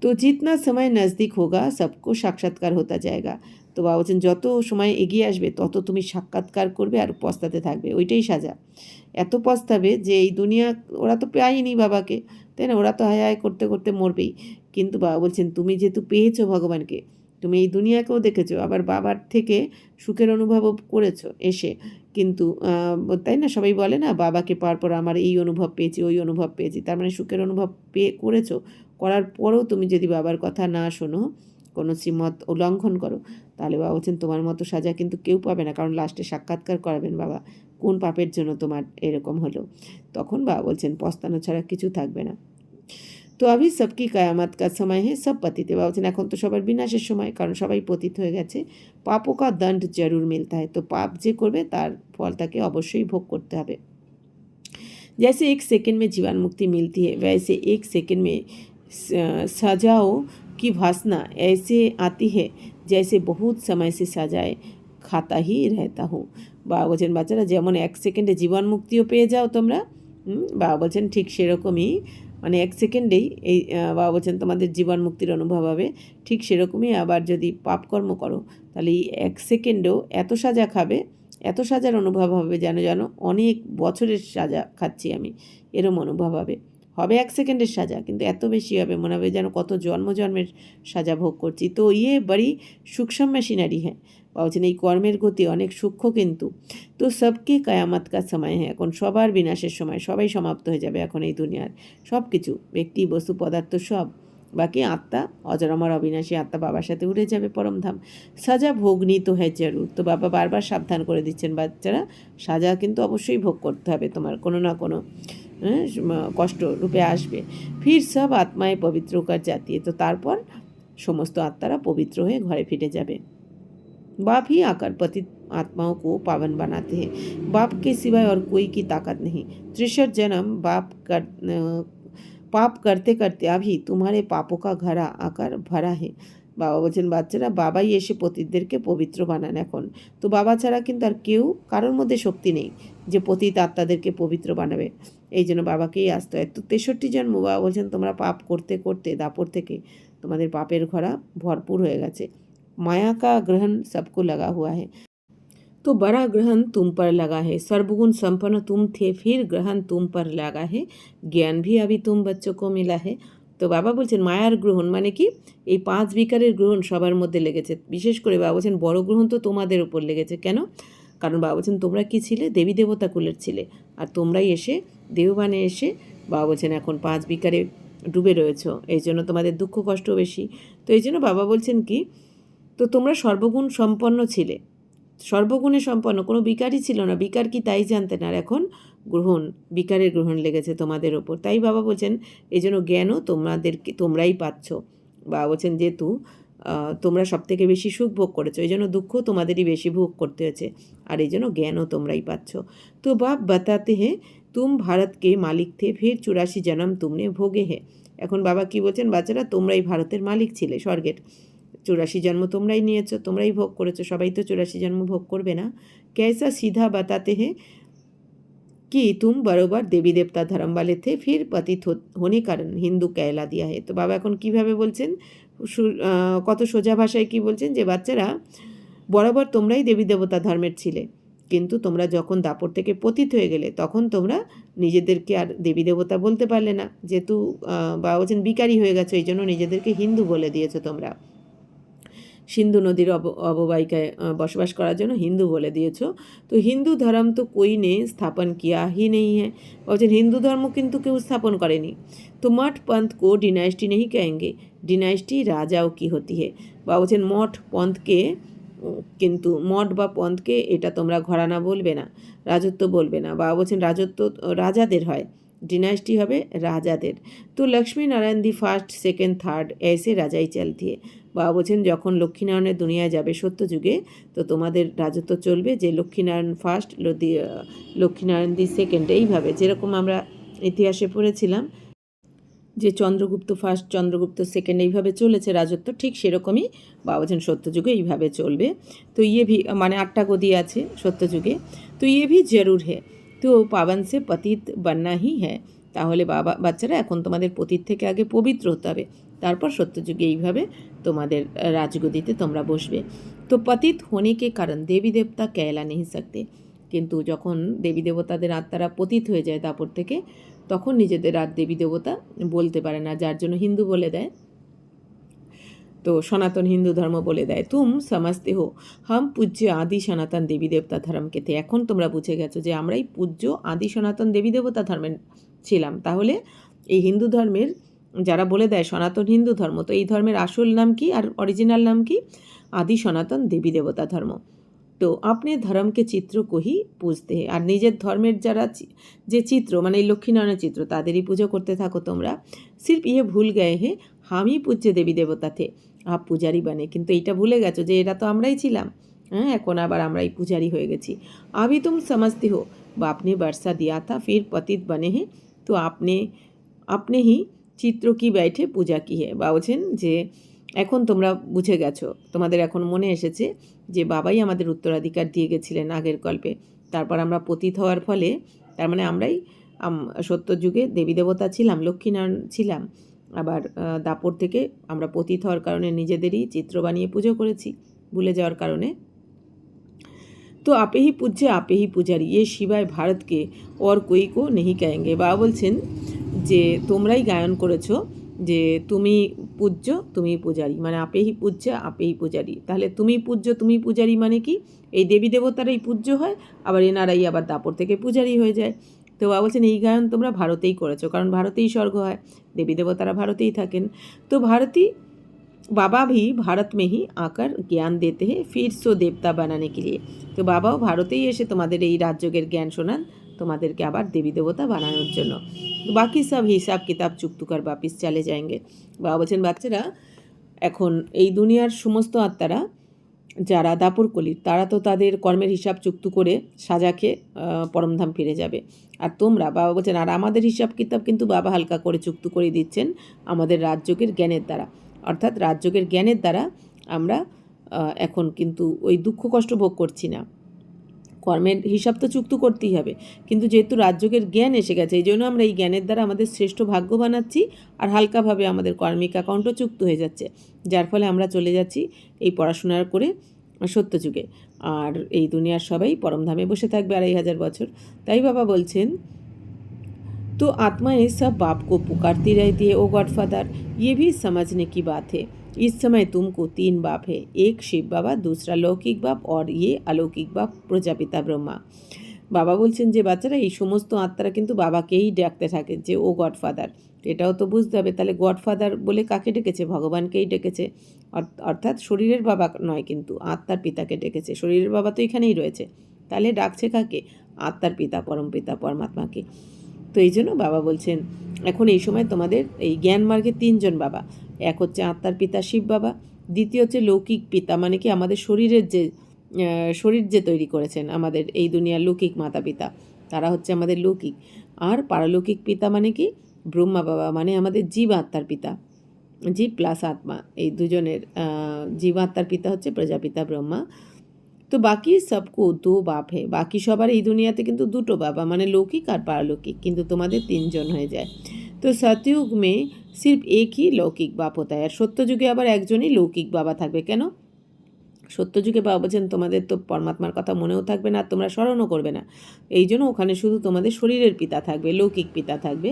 তো জিতনা সময় নজদিক হোগা সবকো সাক্ষাৎকার হতা জায়গা। তো বাবা বলছেন যত সময় এগিয়ে আসবে তত তুমি সাক্ষাৎকার করবে আর পস্তাতে থাকবে, ওইটাই সাজা। এত পস্তাবে যে এই দুনিয়া ওরা তো পায়নি বাবাকে, তাই না, ওরা তো হায় হায় করতে করতে মরবেই, কিন্তু বাবা বলছেন তুমি যেহেতু পেয়েছো ভগবানকে, তুমি এই দুনিয়াকেও দেখেছো, আবার বাবার থেকে সুখের অনুভবও করেছো এসে, কিন্তু তাই না, সবাই বলে না বাবাকে পাওয়ার পর আমার এই অনুভব পেয়েছি, ওই অনুভব পেয়েছি, তার মানে সুখের অনুভব করেছো, করার পরেও তুমি যদি বাবার কথা না শোনো, কোনো শ্রীমত উল্লঙ্ঘন করো, তাহলে বাবা বলছেন তোমার মতো সাজা কিন্তু কেউ পাবে না, কারণ লাস্টে সাক্ষাৎকার করাবেন বাবা কোন পাপের জন্য তোমার এরকম হলো। তখন বাবা বলছেন পস্তানো ছাড়া কিছু থাকবে না। তো अभी सबकी कयामत का समय है, सब पतित है। बाबा বলছেন এখন তো সবার বিনাশের সময়, কারণ সবাই পতিত হয়ে গেছে। পাপও কা দণ্ড জরুর মিলতা है, তো পাপ যে করবে তার ফল তাকে অবশ্যই ভোগ করতে হবে। जैसे एक सेकंड में जीवन मुक्ति मिलती है, वैसे एक सेकंड में सजाओं की वासना ऐसे आती है जैसे बहुत समय से सजाए खाता ही रहता हूँ। বাবা বলছেন বাচ্চারা যেমন এক সেকেন্ডে জীবন মুক্তিও পেয়ে যাও তোমরা, বাবা বলছেন ঠিক সেরকমই, মানে এক সেকেন্ডেই এই বাবা বলছেন তোমাদের জীবন মুক্তির অনুভব হবে। ঠিক সেরকমই আবার যদি পাপকর্ম করো তাহলে এই এক সেকেন্ডেও এত সাজা খাবে, এত সাজার অনুভব হবে যেন যেন অনেক বছরের সাজা খাচ্ছি আমি, এরম অনুভব হবে। হবে এক সেকেন্ডের সাজা, কিন্তু এত বেশি হবে মনে হবে যেন কত জন্ম জন্মের সাজা ভোগ করছি। তো ইয়ে বড়ি সূক্ষ্ম মেশিনারি হ্যাঁ, বলছেন এই কর্মের গতি অনেক সূক্ষ্ম কিন্তু। তো সবকে কায়ামত কা সময় হ্যাঁ, এখন সবার বিনাশের সময়, সবাই সমাপ্ত হয়ে যাবে এখন এই দুনিয়ার সব কিছু, ব্যক্তি বস্তু পদার্থ সব, বাকি আত্মা অজরামর অবিনাশী আত্মা বাবার সাথে উড়ে যাবে পরমধাম। সাজা ভোগনি তো হ্যাঁ জরুর, তো বাবা বারবার সাবধান করে দিচ্ছেন বাচ্চারা সাজা কিন্তু অবশ্যই ভোগ করতে হবে, তোমার কোনো না কোনো কষ্ট রূপে আসবে। ফির সব আত্মায় পবিত্র কার জাতি, তো তারপর সমস্ত আত্মারা পবিত্র হয়ে ঘরে ফিরে যাবে। बाप ही आकर पतित आत्माओं को पावन बनाते हैं, बाप के सिवाय और कोई की ताकत नहीं। त्रिशत जन्म पाप करते करते अभी तुम्हारे पापों का घड़ा आकर भरा है। বাবা বলছেন বাচ্চারা বাবাই এসে পতিতদেরকে পবিত্র বানান এখন, তো বাবা ছাড়া কিন্তু আর কেউ কারোর মধ্যে শক্তি নেই যে পতিত আত্মাদেরকে পবিত্র বানাবে, এই জন্য বাবাকেই আসতে হয়। তো 63 জন্ম বাবা বলছেন তোমরা পাপ করতে করতে দাপর থেকে তোমাদের পাপের ঘোড়া ভরপুর হয়ে গেছে। माया का ग्रहण सबको लगा हुआ है, तो बड़ा ग्रहण तुम पर लगा है। सर्वगुण संपन्न तुम थे, फिर ग्रहण तुम पर लगा है, ज्ञान भी अभी तुम बच्चों को मिला है। তো বাবা বলছেন মায়ার গ্রহণ মানে কি, এই 5 বিকারের গ্রহণ সবার মধ্যে লেগেছে, বিশেষ করে বাবা বলছেন বড় গ্রহণ তো তোমাদের উপর লেগেছে। কেন? কারণ বাবা বলছেন তোমরা কি ছিলে, দেবী দেবতা কুলের ছিলে, আর তোমরাই এসে দেহবানে এসে বাবা বলছেন এখন 5 বিকারে ডুবে রয়েছো, এই জন্য তোমাদের দুঃখ কষ্ট বেশি। তো এই জন্য বাবা বলছেন কি, তো তোমরা সর্বগুণ সম্পন্ন ছিলে, সর্বগুণে সম্পন্ন, কোনো বিকারই ছিল না, বিকার কি তাই জানতে না, আর এখন গ্রহণ বিকারের গ্রহণ লেগেছে তোমাদের ওপর। তাই বাবা বলছেন এই জন্য জ্ঞানও তোমরাই পাচ্ছ। বাবা বলছেন যেহেতু তোমরা সব থেকে বেশি সুখ ভোগ করেছো, এই জন্য দুঃখ তোমাদেরই বেশি ভোগ করতে হয়েছে, আর এই জন্য জ্ঞানও তোমরাই পাচ্ছ। তো বাপ বাতাতে হে তুম ভারতকে মালিক থে, ফির 84 জন্ম তুমনে ভোগে হে। এখন বাবা কি বলছেন বাচ্চারা, তোমরাই ভারতের মালিক ছিলে, স্বর্গের 84 জন্ম তোমরাই নিয়েছো, তোমরাই ভোগ করেছো, সবাই তো 84 জন্ম ভোগ করবে না। कैसा सीधा बताते हैं कि तुम बरोबर देवी देवता धर्म वाले थे, फिर पतित होने कारण हिंदू कहला दिया है। তো বাবা এখন কিভাবে বলছেন, কত সোজা ভাষায় কি বলছেন যে বাচ্চারা বরাবর তোমরাই দেবী দেবতা ধর্মের ছিলে, কিন্তু তোমরা যখন দাপর থেকে পতিত হয়ে গেলে তখন তোমরা নিজেদেরকে আর দেবী দেবতা বলতে পারলে না, যেহেতু বাবা বলছেন বিকারী হয়ে গেছো, এই জন্য নিজেদেরকে হিন্দু বলে দিয়েছো তোমরা। সিন্ধু নদীর অববাহিকায় বসবাস করার জন্য হিন্দু বলে দিয়েছ। তো হিন্দু ধর্ম তো কোই নে স্থাপন কিয়া হি নেই হ্যাঁ, বলছেন হিন্দু ধর্ম কিন্তু কেউ স্থাপন করেনি। তো মঠ পন্থ কো ডিনাইস্টি নেই কহেঙ্গে, ডিনাইস্টি রাজাও কি হতি হে। বা বলছেন মঠ পন্থকে, কিন্তু মঠ বা পন্থকে এটা তোমরা ঘরানা বলবে না, রাজত্ব বলবে না। বা বলছেন রাজত্ব রাজাদের হয়, ডিনাইস্টি হবে রাজাদের। তো Lakshmi Narayan the first second third এসে রাজাই চলতি হে। বা বলছেন যখন লক্ষ্মীনারায়ণের দুনিয়ায় যাবে সত্যযুগে, তো তোমাদের রাজত্ব চলবে যে Lakshminarayan first, Lakshminarayan the second, এইভাবে যেরকম আমরা ইতিহাসে পড়েছিলাম যে চন্দ্রগুপ্ত ফার্স্ট চন্দ্রগুপ্ত সেকেন্ড এইভাবে চলেছে রাজত্ব, ঠিক সেরকমই বাবা বলছেন সত্যযুগে এইভাবে চলবে। তো ইয়ে ভি মানে 8টা গদি আছে সত্যযুগে। তো ইয়ে ভি জরুর হে, তো পাবন সে পতিত বান্না হি হ্যাঁ, তাহলে বাচ্চারা এখন তোমাদের পতিত থেকে আগে পবিত্র হতে হবে, তারপর সত্যযুগে এইভাবে তোমাদের রাজগদিতে তোমরা বসবে। তো পতিত হোনে কে কারণ দেবী দেবতা कहला नहीं सकते, কিন্তু যখন দেবী দেবতাদের আত্মারা পতিত হয়ে যায় দাপর থেকে, তখন নিজেদের আর দেবী দেবতা বলতে পারে না, যার জন্য হিন্দু বলে দেয়, তো সনাতন হিন্দু ধর্ম বলে দেয়। তুম সমঝতে হো হাম পূজ্য আদি সনাতন দেবী দেবতা ধর্মকে थे, এখন তোমরা বুঝে গেছো যে আমরাই পূজ্য আদি সনাতন দেবী দেবতা ধর্মের ছিলাম। তাহলে এই হিন্দু ধর্মের যারা বলে দেয় সনাতন হিন্দু ধর্ম, তো এই ধর্মের আসল নাম কি আর অরিজিনাল নাম কি? আদি সনাতন দেবী দেবতা ধর্ম। তো আপনি ধর্মকে চিত্র কহি পুজতে হে, আর নিজের ধর্মের যারা যে চিত্র মানে এই লক্ষ্মীনারায়ণের চিত্র তাদেরই পুজো করতে থাকো তোমরা। সির্ফ ইয়ে ভুল গায়ে হে হামই পূজ্য দেবী দেবতা থে, আপ পূজারি বানে। কিন্তু এইটা ভুলে গেছো যে এরা তো আমরাই ছিলাম, হ্যাঁ এখন আবার আমরাই পূজারি হয়ে গেছি। আবি তুম সমঝতে হো বাপ ने बरसा दिया था फिर पतित बने हैं, तो আপনি হি চিত্র কি बैठे পূজা কি হে। বা বলছেন যে এখন তোমরা বুঝে গেছো, তোমাদের এখন মনে এসেছে যে বাবাই আমাদের উত্তরাধিকার দিয়ে গেছিলেন আগের কল্পে, তারপর আমরা পতিত হওয়ার ফলে, তার মানে আমরাই সত্যযুগে দেবী দেবতা ছিলাম, লক্ষ্মীনারায়ণ ছিলাম, আবার দাপর থেকে আমরা পতিত হওয়ার কারণে নিজেদেরই চিত্র বানিয়ে পুজো করেছি ভুলে যাওয়ার কারণে। তো আপে হি পূজ্যে আপে হি পূজারি, এ শিবায় ভারতকে और कोई को नहीं कहेंगे। বাবা বলছেন যে তোমরাই গায়ন করেছো যে তুমি পূজ্য তুমি পূজারী, মানে আপেহি পূজ্য আপেহি পূজারী। তাহলে তুমি পূজ্য তুমি পূজারী মানে কি? এই দেবী দেবতারাই পূজ্য হয়, আবার এনারাই আবার দাপর থেকে পূজারী হয়ে যায়। তো বাবা বলছেন এই গায়ন তোমরা ভারতেই করেছো, কারণ ভারতেই স্বর্গ হয়, দেবী দেবতারা ভারতেই থাকেন। তো ভারতী বাবা ভি ভারত में ही आकर জ্ঞান देते हैं फिर सो देवता बनाने के लिए। তো বাবাও ভারতেই এসে তোমাদের এই রাজযোগের জ্ঞান শোনান, তোমাদেরকে আবার দেবী দেবতা বানানোর জন্য। বাকি সব হিসাব কিতাব চুক্ত কর বাপিস চলে যাएंगे। বাবা বলছেন বাচ্চারা এখন এই দুনিয়ার সমস্ত আত্মারা যারা দাপরকলির, তারা তো তাদের কর্মের হিসাব চুক্ত করে সাজা খেয়ে পরমধাম ফিরে যাবে। আর তোমরা, বাবা বলছেন, আর আমাদের হিসাব কিতাব কিন্তু বাবা হালকা করে চুক্ত করে দিচ্ছেন আমাদের রাজযোগের জ্ঞানের দ্বারা। অর্থাৎ রাজযোগের জ্ঞানের দ্বারা আমরা এখন কিন্তু ওই দুঃখ কষ্ট ভোগ করছি না। কর্মের হিসাব তো চুক্ত করতেই হবে, কিন্তু যেহেতু রাজযোগের জ্ঞান এসে গেছে এই জন্য আমরা এই জ্ঞানের দ্বারা আমাদের শ্রেষ্ঠ ভাগ্য বানাচ্ছি, আর হালকাভাবে আমাদের কর্মিক অ্যাকাউন্টও চুক্ত হয়ে যাচ্ছে, যার ফলে আমরা চলে যাচ্ছি এই পড়াশোনার করে সত্যযুগে, আর এই দুনিয়ার সবাই পরমধামে বসে থাকবে 2500 বছর। তাই বাবা বলছেন तो आत्मा ये सब बाप को पुकारती रहती है ओ गॉडफादर, ये भी समझने की बात है। इस समय तुमको 3 बाप है, एक शिव बाबा, दूसरा लौकिक बाप और ये अलौकिक बाप প্রজাপিতা ব্রহ্মা। বাবা বলছেন যে বাচ্চারা এই সমস্ত আত্মারা কিন্তু বাবাকেই ডাকতে থাকে যে ও গডফাদার। এটাও তো বুঝতে হবে, তাহলে গডফাদার বলে কাকে ডেকেছে? ভগবানকেই ডেকেছে, অর্থাৎ শরীরের বাবা নয়, কিন্তু আত্মার পিতাকে ডেকেছে। শরীরের বাবা তো এখানেই রয়েছে, তাহলে ডাকছে কাকে? আত্মার পিতা পরম পিতা পরমাত্মাকে। তো এই জন্য বাবা বলছেন এখন এই সময় তোমাদের এই জ্ঞান মার্গে 3 জন বাবা, এক হচ্ছে আত্মার পিতা শিব বাবা, দ্বিতীয় হচ্ছে লৌকিক পিতা, মানে কি আমাদের শরীরের যে শরীর যে তৈরি করেছেন আমাদের এই দুনিয়ার লৌকিক মাতা পিতা, তারা হচ্ছে আমাদের লৌকিক। আর পারলৌকিক পিতা মানে কি? ব্রহ্মা বাবা, মানে আমাদের জীব আত্মার পিতা, জীব প্লাস আত্মা, এই দুজনের জীব আত্মার পিতা হচ্ছে প্রজাপিতা ব্রহ্মা। তো বাকি সবকো 2 বাপ হে, বাকি সবার এই দুনিয়াতে কিন্তু 2টো বাবা, মানে লৌকিক আর পারলৌকিক, কিন্তু তোমাদের 3 জন হয়ে যায়। তো সত্যযুগ মে সির্ফ এক হি লৌকিক বাপ হতা है, আর সত্যযুগে আবার একজনই লৌকিক বাবা থাকবে। কেন? সত্যযুগে বাবা বলছেন তোমাদের তো পরমাত্মার কথা মনেও থাকবে না, তোমরা স্মরণও করবে না, এই জন্য ওখানে শুধু তোমাদের শরীরের পিতা থাকবে, লৌকিক পিতা থাকবে।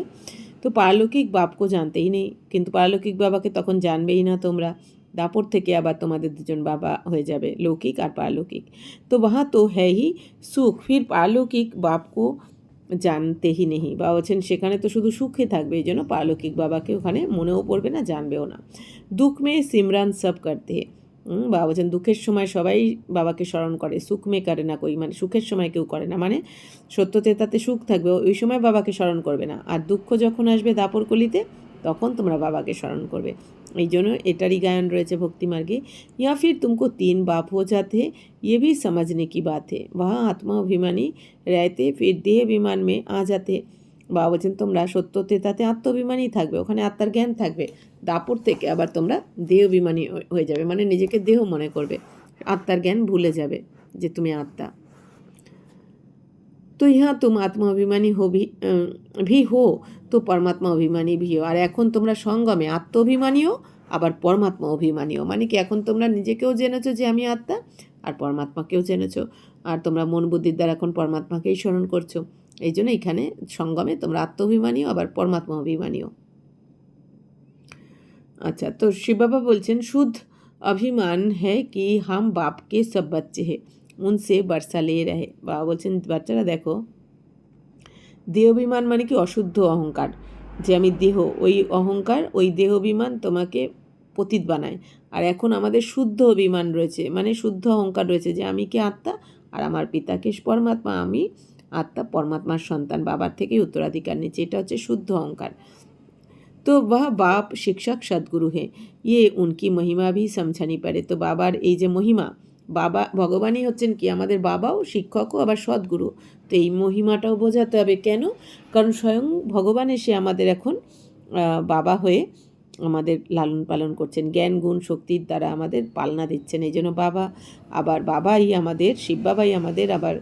তো পারলৌকিক বাপকে জানতেই নেই, কিন্তু পারলৌকিক বাবাকে তখন জানবেই না তোমরা। দাপর থেকে আবার তোমাদের 2 জন বাবা হয়ে যাবে, লৌকিক আর পারলৌকিক। তো वहाँ तो है ही সুখ, ফির পারলৌকিক বাপকে জানতে হি নেই। বাবা বলছেন সেখানে তো শুধু সুখে থাকবে, এই জন্য পারলৌকিক বাবাকে ওখানে মনেও পড়বে না, জানবেও না। দুঃখ মে সিমরান সব করতে হে, বাবা বলছেন দুঃখের সময় সবাই বাবাকে স্মরণ করে, সুখ মে করে না কই, মানে সুখের সময় কেউ করে না, মানে সত্যতে তাতে সুখ থাকবে ওই সময় বাবাকে স্মরণ করবে না, আর দুঃখ যখন আসবে দাপরকলিতে তখন তোমরা বাবাকে স্মরণ করবে। এই জন্য এটারই গায়ন রয়েছে ভক্তিমার্গে। या फिर तुमको 3 बाप हो जाते हैं, ये भी समझने की बात है। वहाँ आत्मा अभिमानी रहते फिर देह अभिमान में आ जाते। বাবা বলছেন তোমরা সত্যতে তাতে আত্মাভিমানী থাকবে, ওখানে আত্মার জ্ঞান থাকবে, দাপর থেকে আবার তোমরা দেহ অভিমানী হয়ে যাবে, মানে নিজেকে দেহ মনে করবে, আত্মার জ্ঞান ভুলে যাবে যে তুমি আত্মা। তো ইহা তুম আত্মা অভিমানী ভি হো তো পরমাত্মা অভিমানী ভি হো, আর এখন তোমরা সঙ্গমে আত্ম অভিমানীও আবার পরমাত্মা অভিমানীও, মানে কি এখন তোমরা নিজেকেও জেনেছো যে আমি আত্মা, আর পরমাত্মাকেও জেনেছো, আর তোমরা মন বুদ্ধির দ্বারা এখন পরমাত্মাকেই স্মরণ করছো। এই জন্য এখানে সঙ্গমে তোমরা আত্ম অভিমানীও আবার পরমাত্মা অভিমানীও। আচ্ছা, তো শিব বাবা বলছেন শুদ্ধ অভিমান হ্যাঁ কি হাম বাপকে সব বাচ্চে হে উনসে বর্ষা লে রহে। বাবা বলছেন বাচ্চারা দেখো, দেহ অভিমান মানে কি অশুদ্ধ অহংকার, যে আমি দেহ, ওই অহংকার, ওই দেহাভিমান তোমাকে পতিত বানায়। আর এখন আমাদের শুদ্ধ অভিমান রয়েছে, মানে শুদ্ধ অহংকার রয়েছে যে আমি কি আত্মা আর আমার পিতা কে পরমাত্মা, আমি আত্মা পরমাত্মার সন্তান, বাবার থেকেই উত্তরাধিকার নিচ্ছে। এটা হচ্ছে শুদ্ধ অহংকার। तो वह बाप शिक्षक सदगुरु है, ये उनकी महिमा भी समझानी पड़े। तो बाबार এই যে মহিমা, বাবা ভগবানই হচ্ছেন কি আমাদের বাবাও, শিক্ষকও, আবার সদ্গুরু। তো এই মহিমাটাও বোঝাতে হবে। কেন? কারণ স্বয়ং ভগবান এসে আমাদের এখন বাবা হয়ে আমাদের লালন পালন করছেন, জ্ঞান গুণ শক্তির দ্বারা আমাদের পালনা দিচ্ছেন। এই জন্য বাবা, আবার বাবাই আমাদের, শিব বাবাই আমাদের আবার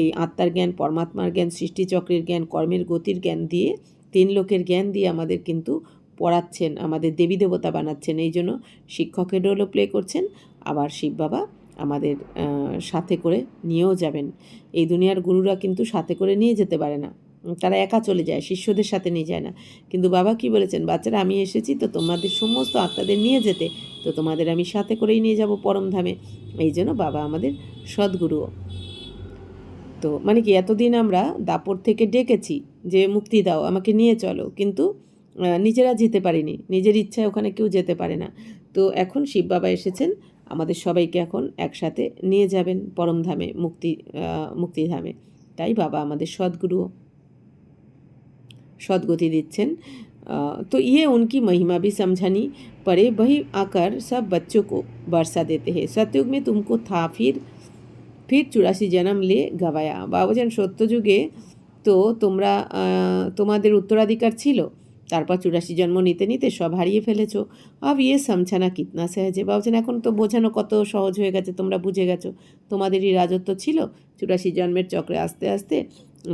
এই আত্মার জ্ঞান, পরমাত্মার জ্ঞান, সৃষ্টিচক্রের জ্ঞান, কর্মের গতির জ্ঞান দিয়ে, তিন লোকের জ্ঞান দিয়ে আমাদের কিন্তু পড়াচ্ছেন, আমাদের দেবী দেবতা বানাচ্ছেন। এই জন্য শিক্ষকের রোলও প্লে করছেন। আবার শিব বাবা আমাদের সাথে করে নিয়েও যাবেন। এই দুনিয়ার গুরুরা কিন্তু সাথে করে নিয়ে যেতে পারে না, তারা একা চলে যায়, শিষ্যদের সাথে নিয়ে যায় না। কিন্তু বাবা কি বলেছেন, বাচ্চারা আমি এসেছি তো তোমাদের সমস্ত আত্মাদের নিয়ে যেতে, তো তোমাদের আমি সাথে করেই নিয়ে যাব পরমধামে। এই জন্য বাবা আমাদের সদ্গুরুও। তো মানে কি এতদিন আমরা দাপট থেকে ডেকেছি যে মুক্তি দাও, আমাকে নিয়ে চলো, কিন্তু নিজেরা যেতে পারিনি, নিজের ইচ্ছায় ওখানে কেউ যেতে পারে না। তো এখন শিব বাবা এসেছেন, আমাদের সবাইকে এখন একসাথে নিয়ে যাবেন পরমধামে, মুক্তিধামে। তাই বাবা আমাদের সদ্গুরু, सदगति दिच्छेन। तो ये उनकी महिमा भी समझानी पड़े। वही आकर सब बच्चों को बरसा देते हैं। सतयुग में तुमको था, फिर 84 जन्म ले गवाया। बाबूजान सत्य जुगे तो তোমরা তোমাদের উত্তরাধিকার ছিল, তারপর 84 জন্ম নিতে নিতে সব হারিয়ে ফেলেছো। আব ইয়ে সমঝানা কিতনা সহজে। বাবুজান এখন তো বোঝানো কত সহজ হয়ে গেছে, তোমরা বুঝে গেছো তোমাদেরই রাজত্ব ছিল। 84 জন্মের চক্রে আস্তে আস্তে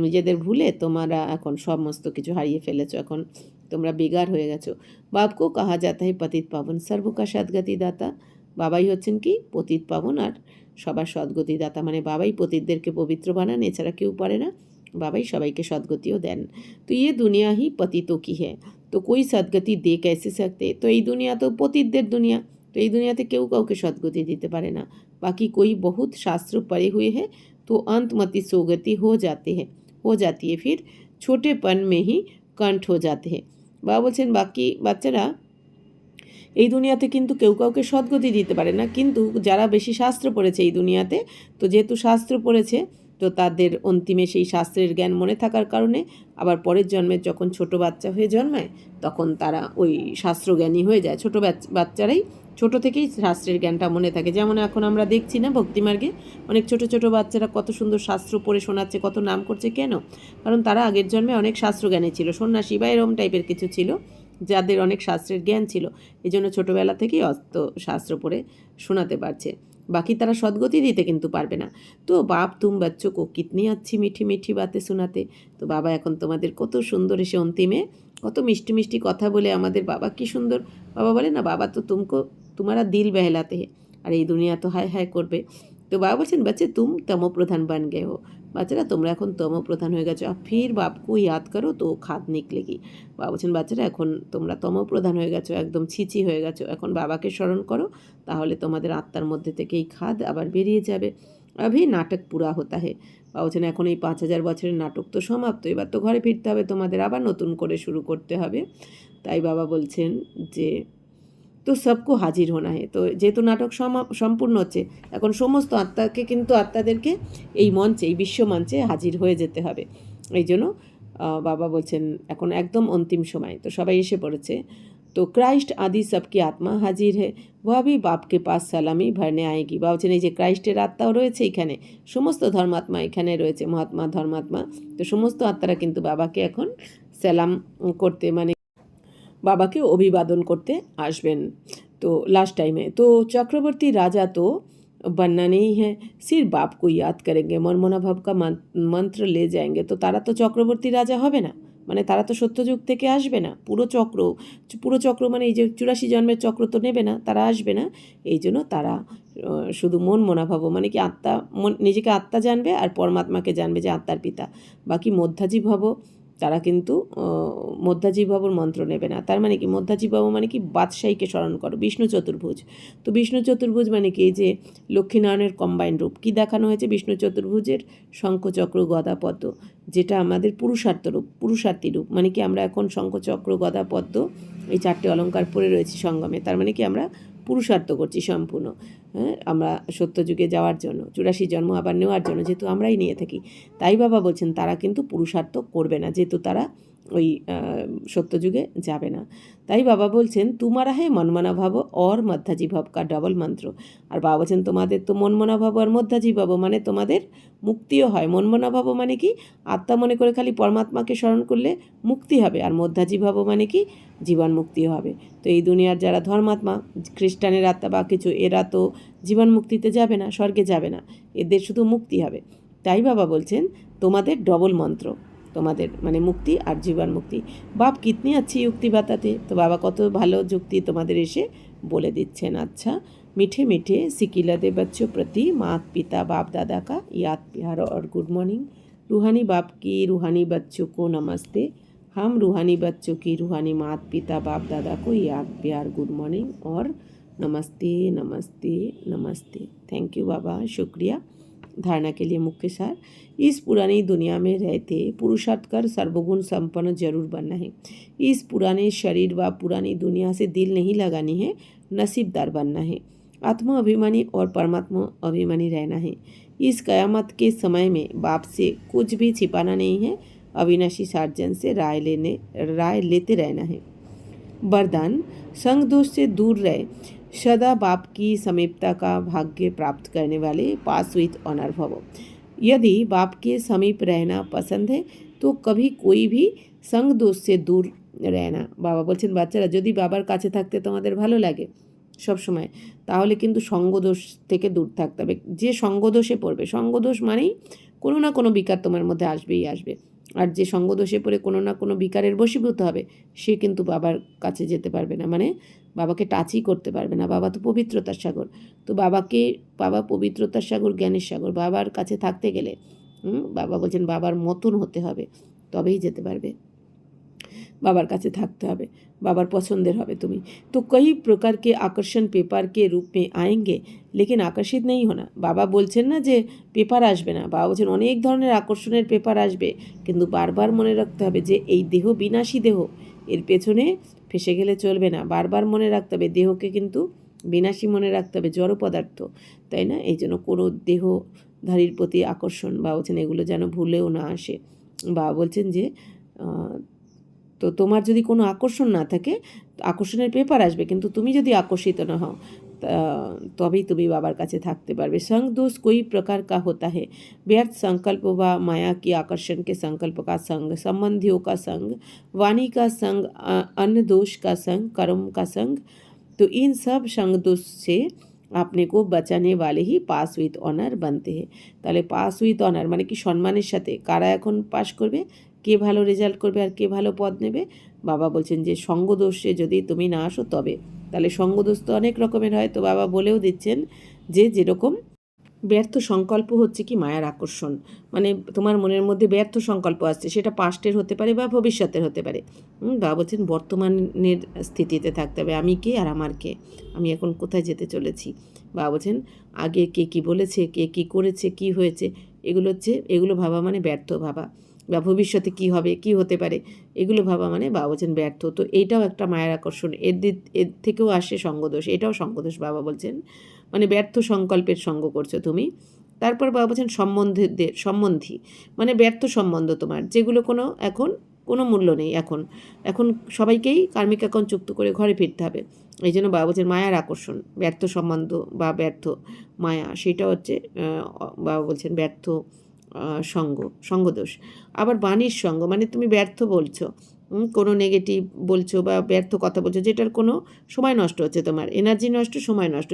নিজেদের ভুলে তোমরা এখন সমস্ত কিছু হারিয়ে ফেলেছো, এখন তোমরা বেগার হয়ে গেছো। বাপকো কাহা যাতা হে পতিত পাবন, সর্বকা সদ্গতি দাতা। বাবাই হচ্ছেন কি পতিত পাবন আর সবার সদ্গতি দাতা, মানে বাবাই পতিতদেরকে পবিত্র বানান, এছাড়া কেউ পারে না। বাবাই সবাইকে সদ্গতিও দেন। তো ইয়ে দুনিয়া হি পতিতোं की है, তো कोई सदगति दे कैसे सकते। তো এই দুনিয়া তো পতিতদের দুনিয়া, তো এই দুনিয়াতে কেউ কাউকে সদ্গতি দিতে পারে না। বাকি कोई बहुत शास्त्र पढ़े हुए है तो अंतमति सोगति हो जाती है, फिर छोटेपन में ही कंठ हो जाते हैं। বাবা বলছেন বাকি বাচ্চারা এই দুনিয়াতে কিন্তু কেউ কাউকে সদ্গতি দিতে পারে না, কিন্তু যারা বেশি শাস্ত্র পড়েছে এই দুনিয়াতে, তো যেহেতু শাস্ত্র পড়েছে তো তাদের অন্তিমে সেই শাস্ত্রের জ্ঞান মনে থাকার কারণে আবার পরের জন্মে যখন ছোট বাচ্চা হয়ে জন্মায় তখন তারা ওই শাস্ত্রজ্ঞানী হয়ে যায়। ছোট বাচ্চারাই ছোট থেকেই শাস্ত্রের জ্ঞানটা মনে থাকে। যেমন এখন আমরা দেখছি না ভক্তিমার্গে অনেক ছোট ছোট বাচ্চারা কত সুন্দর শাস্ত্র পড়ে শোনাচ্ছে, কত নাম করছে। কেন? কারণ তারা আগের জন্মে অনেক শাস্ত্রজ্ঞানী ছিল, সন্ন্যাসী বা এরম টাইপের কিছু ছিল, যাদের অনেক শাস্ত্রের জ্ঞান ছিল। এই জন্য ছোটোবেলা থেকেই অস্ত শাস্ত্র পড়ে শোনাতে পারছে। বাকি তারা সদ্গতি দিতে কিন্তু পারবে না। তো বাপ তুম বাচ্চো কো কিতনি আচ্ছি মিঠি মিঠি বাতে শোনাতে। তো বাবা এখন তোমাদের কত সুন্দর এসে অন্তিমে কত মিষ্টি মিষ্টি কথা বলে আমাদের বাবা কি সুন্দর। বাবা বলে না, বাবা তো তোমারা দিল বহলাতে হে, আর এই দুনিয়া তো হায় হায় করবে। তো বাবা বলছেন বাচ্চে তুম তমোপ্রধান বান গে হো, বাচ্চারা তোমরা এখন তমোপ্রধান হয়ে গেছো। আর ফির বাপকো ইয়াদ করো তো খাদ নিকলেগি। বাবা বলছেন বাচ্চারা এখন তোমরা তমোপ্রধান হয়ে গেছো, একদম ছিচি হয়ে গেছো, এখন বাবাকে স্মরণ করো, তাহলে তোমাদের আত্মার মধ্যে থেকে এই খাদ আবার বেরিয়ে যাবে। আভি নাটক পুরা হতা হে। বাবা বলছেন এখন এই 5000 বছরের নাটক তো সমাপ্ত, এবার তো ঘরে ফিরতে হবে, তোমাদের আবার নতুন করে শুরু করতে হবে। তাই বাবা বলছেন যে তো সবকো হাজির হোনা হে। তো যেহেতু নাটক সম্পূর্ণ হচ্ছে, এখন সমস্ত আত্মাকে কিন্তু আত্মাদেরকে এই মঞ্চে, এই বিশ্ব মঞ্চে হাজির হয়ে যেতে হবে। এই জন্য বাবা বলছেন এখন একদম অন্তিম সময়, তো সবাই এসে পড়েছে। তো ক্রাইস্ট আদি সবকি আত্মা হাজির হে, ভাবি বাপকে পাস সালামি ভরনে আয়েগি। বা বলছেন এই যে ক্রাইস্টের আত্মাও রয়েছে এখানে, সমস্ত ধর্মাত্মা এখানে রয়েছে, মহাত্মা ধর্মাত্মা। তো সমস্ত আত্মারা কিন্তু বাবাকে এখন সালাম করতে, মানে বাবাকে অভিবাদন করতে আসবেন। তো লাস্ট টাইমে তো চক্রবর্তী রাজা তো बनना नहीं है, सिर्फ बाप को याद करेंगे, मनमोना भाव का मंत्र ले जाएंगे। তো তারা তো চক্রবর্তী রাজা হবে না, মানে তারা তো সত্যযুগ থেকে আসবে না। পুরো চক্র মানে এই যে 84 জন্মের চক্র তো নেবে না, তারা আসবে না। এই জন্য তারা শুধু মন মনাভাব, মানে কি নিজেকে আত্মা জানবে আর পরমাত্মাকে জানবে যে আত্মার পিতা। বাকি মধ্যাজী ভব, তারা কিন্তু মধ্যাজিহ্বর মন্ত্র নেবে না। তার মানে কি মধ্যাজিহ্ব মানে কি বাদশাহীকে স্মরণ করো, বিষ্ণু চতুর্ভুজ। তো বিষ্ণু চতুর্ভুজ মানে কি যে লক্ষ্মীনারায়ণের কম্বাইন রূপ। কি দেখানো হয়েছে বিষ্ণু চতুর্ভুজের? শঙ্খচক্র গদা পদ্ম, যেটা আমাদের পুরুষার্থী রূপ। মানে কি আমরা এখন শঙ্খচক্র গদা পদ্ম এই 4টে অলঙ্কার পরে রয়েছি সঙ্গমে। তার মানে কি আমরা পুরুষার্থ করছি সম্পূর্ণ। হ্যাঁ, আমরা সত্যযুগে যাওয়ার জন্য, 84 জন্ম আবার নেওয়ার জন্য, যেহেতু আমরাই নিয়ে থাকি। তাই বাবা বলছেন তারা কিন্তু পুরুষার্থ করবে না, যেহেতু তারা ওই সত্যযুগে যাবে না। তাই বাবা বলছেন তুমারা হে মনমনা ভাব और মধ্যাজিভব কা ডবল মন্ত্র। আর বাবা বলছেন তোমাদের তো মনমনা ভাব আর মধ্যাজিভব মানে তোমাদের মুক্তিও হয়। মনমনা ভাব মানে কি আত্মা মনে করে খালি পরমাত্মাকে স্মরণ করলে মুক্তি হবে, আর মধ্যাজিভব মানে কি জীবন মুক্তিও হবে। তো এই দুনিয়ার যারা ধর্মাত্মা, খ্রিস্টানের আত্মা বা কিছু, এরা তো জীবন মুক্তিতে যাবে না, স্বর্গে যাবে না, এদের শুধু মুক্তি হবে। তাই বাবা বলছেন তোমাদের ডবল মন্ত্র, তোমাদের মানে মুক্তি আর জীবন মুক্তি। বাপ কিতনি আচ্ছি যুক্তি বাতাতে। তো বাবা কত ভালো যুক্তি তোমাদের এসে বলে দিচ্ছেন। আচ্ছা, मीठे मीठे सिकिलदे बच्चों प्रति मात पिता बाप दादा का याद प्यार और गुड मॉर्निंग। रूहानी बाप की रूहानी बच्चों को नमस्ते। हम रूहानी बच्चों की रूहानी मात पिता बाप दादा को याद प्यार गुड मॉर्निंग और नमस्ते नमस्ते नमस्ते। थैंक यू बाबा, शुक्रिया। धारणा के लिए मुख्य सार, इस पुरानी दुनिया में रहते पुरुषार्थ कर सर्वगुण संपन्न जरूर बनना है। इस पुराने शरीर व पुरानी दुनिया से दिल नहीं लगानी है, नसीबदार बनना है। आत्मा अभिमानी और परमात्मा अभिमानी रहना है। इस कयामत के समय में बाप से कुछ भी छिपाना नहीं है, अविनाशी सार्जन से राय लेते रहना है। वरदान, संग दोष से दूर रहे, सदा बाप की समीपता का भाग्य प्राप्त करने वाले पास विथ ऑनर भव। यदि बाप के समीप रहना पसंद है तो कभी कोई भी संग दोष से दूर रहना। বাবা বলছেন বাচ্চারা যদি বাবার কাছে থাকতে তোমাদের ভালো লাগে সব সময়, তাহলে কিন্তু সঙ্গদোষ থেকে দূর থাকতে হবে। যে সঙ্গদোষে পড়বে, সঙ্গদোষ মানেই কোনো না কোনো বিকার তোমার মধ্যে আসবেই আসবে। আর যে সঙ্গদোষে পড়ে কোনো না কোনো বিকারের বশীভূত হবে, সে কিন্তু বাবার কাছে যেতে পারবে না, মানে বাবাকে টাচই করতে পারবে না। বাবা তো পবিত্রতার সাগর। তো বাবা পবিত্রতার সাগর, জ্ঞানের সাগর। বাবার কাছে থাকতে গেলে বাবা বলছেন বাবার মতন হতে হবে, তবেই যেতে পারবে। बाबार काছে থাকতে হবে, बाबार पसंदेर হবে তুমি। तो कई प्रकार के आकर्षण पेपर के रूप में आएंगे, लेकिन आकर्षित नहीं होना। बाबा बोलছেন না যে পেপার আসবে না, বাবা বলছেন অনেক ধরনের আকর্ষণের পেপার আসবে, কিন্তু বারবার মনে রাখতে হবে যে এই দেহ বিনাশী দেহ, এর পেছনে ফেসে গেলে চলবে না। বারবার মনে রাখতে হবে দেহকে কিন্তু বিনাশী মনে রাখতে হবে, জড় পদার্থ, তাই না? এই জন্য কোনো দেহধারীর প্রতি আকর্ষণ বাবা বলছেন এগুলো যেন ভুলেও না আসে। বাবা বলছেন যে তো তোমার যদি কোনো আকর্ষণ না থাকে, আকর্ষণের পেপার আসবে, কিন্তু তুমি যদি আকর্ষিত না হও তবেই তুমি বাবার কাছে থাকতে পারবে। संग दोष कोई प्रकार का होता है, व्यर्थ संकल्प व माया की आकर्षण के संकल्प का संग, संबंधियों का संग, वाणी का संग, अन्न दोष का संग, कर्म का संग। तो इन सब संग दोष से अपने को बचाने वाले ही पास উইথ অনার बनते हैं। তাহলে পাস উইথ অনার মানে কি সম্মানের সাথে কারা এখন পাস করবে, কে ভালো রেজাল্ট করবে আর কে ভালো পদ নেবে। বাবা বলছেন যে সঙ্গদোষে যদি তুমি না আসো তবে। তাহলে সঙ্গদোষ তো অনেক রকমের হয়। তো বাবা বলেও দিচ্ছেন যে যেরকম ব্যর্থ সংকল্প হচ্ছে কি মায়ার আকর্ষণ, মানে তোমার মনের মধ্যে ব্যর্থ সংকল্প আসছে, সেটা পাস্টের হতে পারে বা ভবিষ্যতের হতে পারে। বাবা বলছেন বর্তমানের স্থিতিতে থাকতে হবে, আমি কে আর আমার কে, আমি এখন কোথায় যেতে চলেছি। বাবা বলছেন আগে কে কী বলেছে, কে কী করেছে, কি হয়েছে, এগুলো ভাবা মানে ব্যর্থ ভাবা, বা ভবিষ্যতে কী হবে, কী হতে পারে, এগুলো ভাবা মানে বাবা বলছেন ব্যর্থ। তো এইটাও একটা মায়ের আকর্ষণ, এর থেকেও আসে সঙ্গদোষ, এটাও সঙ্গদোষ। বাবা বলছেন মানে ব্যর্থ সংকল্পের সঙ্গ করছো তুমি। তারপর বাবা বলছেন সম্বন্ধী মানে ব্যর্থ সম্বন্ধ তোমার, যেগুলো এখন কোনো মূল্য নেই। এখন সবাইকেই কার্মিক এখন চুক্ত করে ঘরে ফিরতে হবে। এই জন্য বাবা বলছেন মায়ার আকর্ষণ, ব্যর্থ সম্বন্ধ বা ব্যর্থ মায়া, সেটা হচ্ছে বাবা বলছেন ব্যর্থ সঙ্গদোষ। আবার বাণীর সঙ্গ মানে তুমি ব্যর্থ বলছো, কোনো নেগেটিভ বলছো বা ব্যর্থ কথা বলছো, যেটার কোনো সময় নষ্ট হচ্ছে, তোমার এনার্জি নষ্ট, সময় নষ্ট,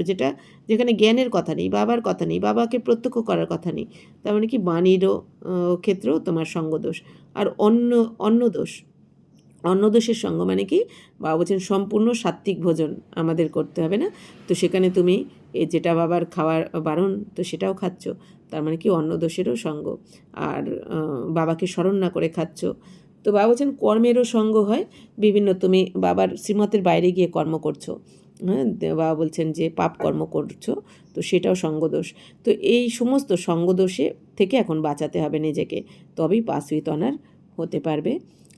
যেখানে জ্ঞানের কথা নেই, বাবার কথা নেই, বাবাকে প্রত্যক্ষ করার কথা নেই। তার মানে কি বাণীরও ক্ষেত্রেও তোমার সঙ্গদোষ। আর অন্নদোষের সঙ্গ মানে কি বাবা বলছেন সম্পূর্ণ সাত্ত্বিক ভোজন আমাদের করতে হবে না, তো সেখানে তুমি যেটা বাবার খাওয়ার বারণ তো সেটাও খাচ্ছ, তার মানে কি অন্নদোষেরও সঙ্গ। আর বাবাকে স্মরণ না করে খাচ্ছ, তো বাবা বলছেন কর্মেরও সঙ্গ হয় বিভিন্ন, তুমি বাবার শ্রীমতের বাইরে গিয়ে কর্ম করছো, হ্যাঁ, বাবা বলছেন যে পাপ কর্ম করছো, তো সেটাও সঙ্গদোষ। তো এই সমস্ত সঙ্গদোষে থেকে এখন বাঁচাতে হবে নিজেকে, তবেই পাস উইথ অনার হতে পারবে।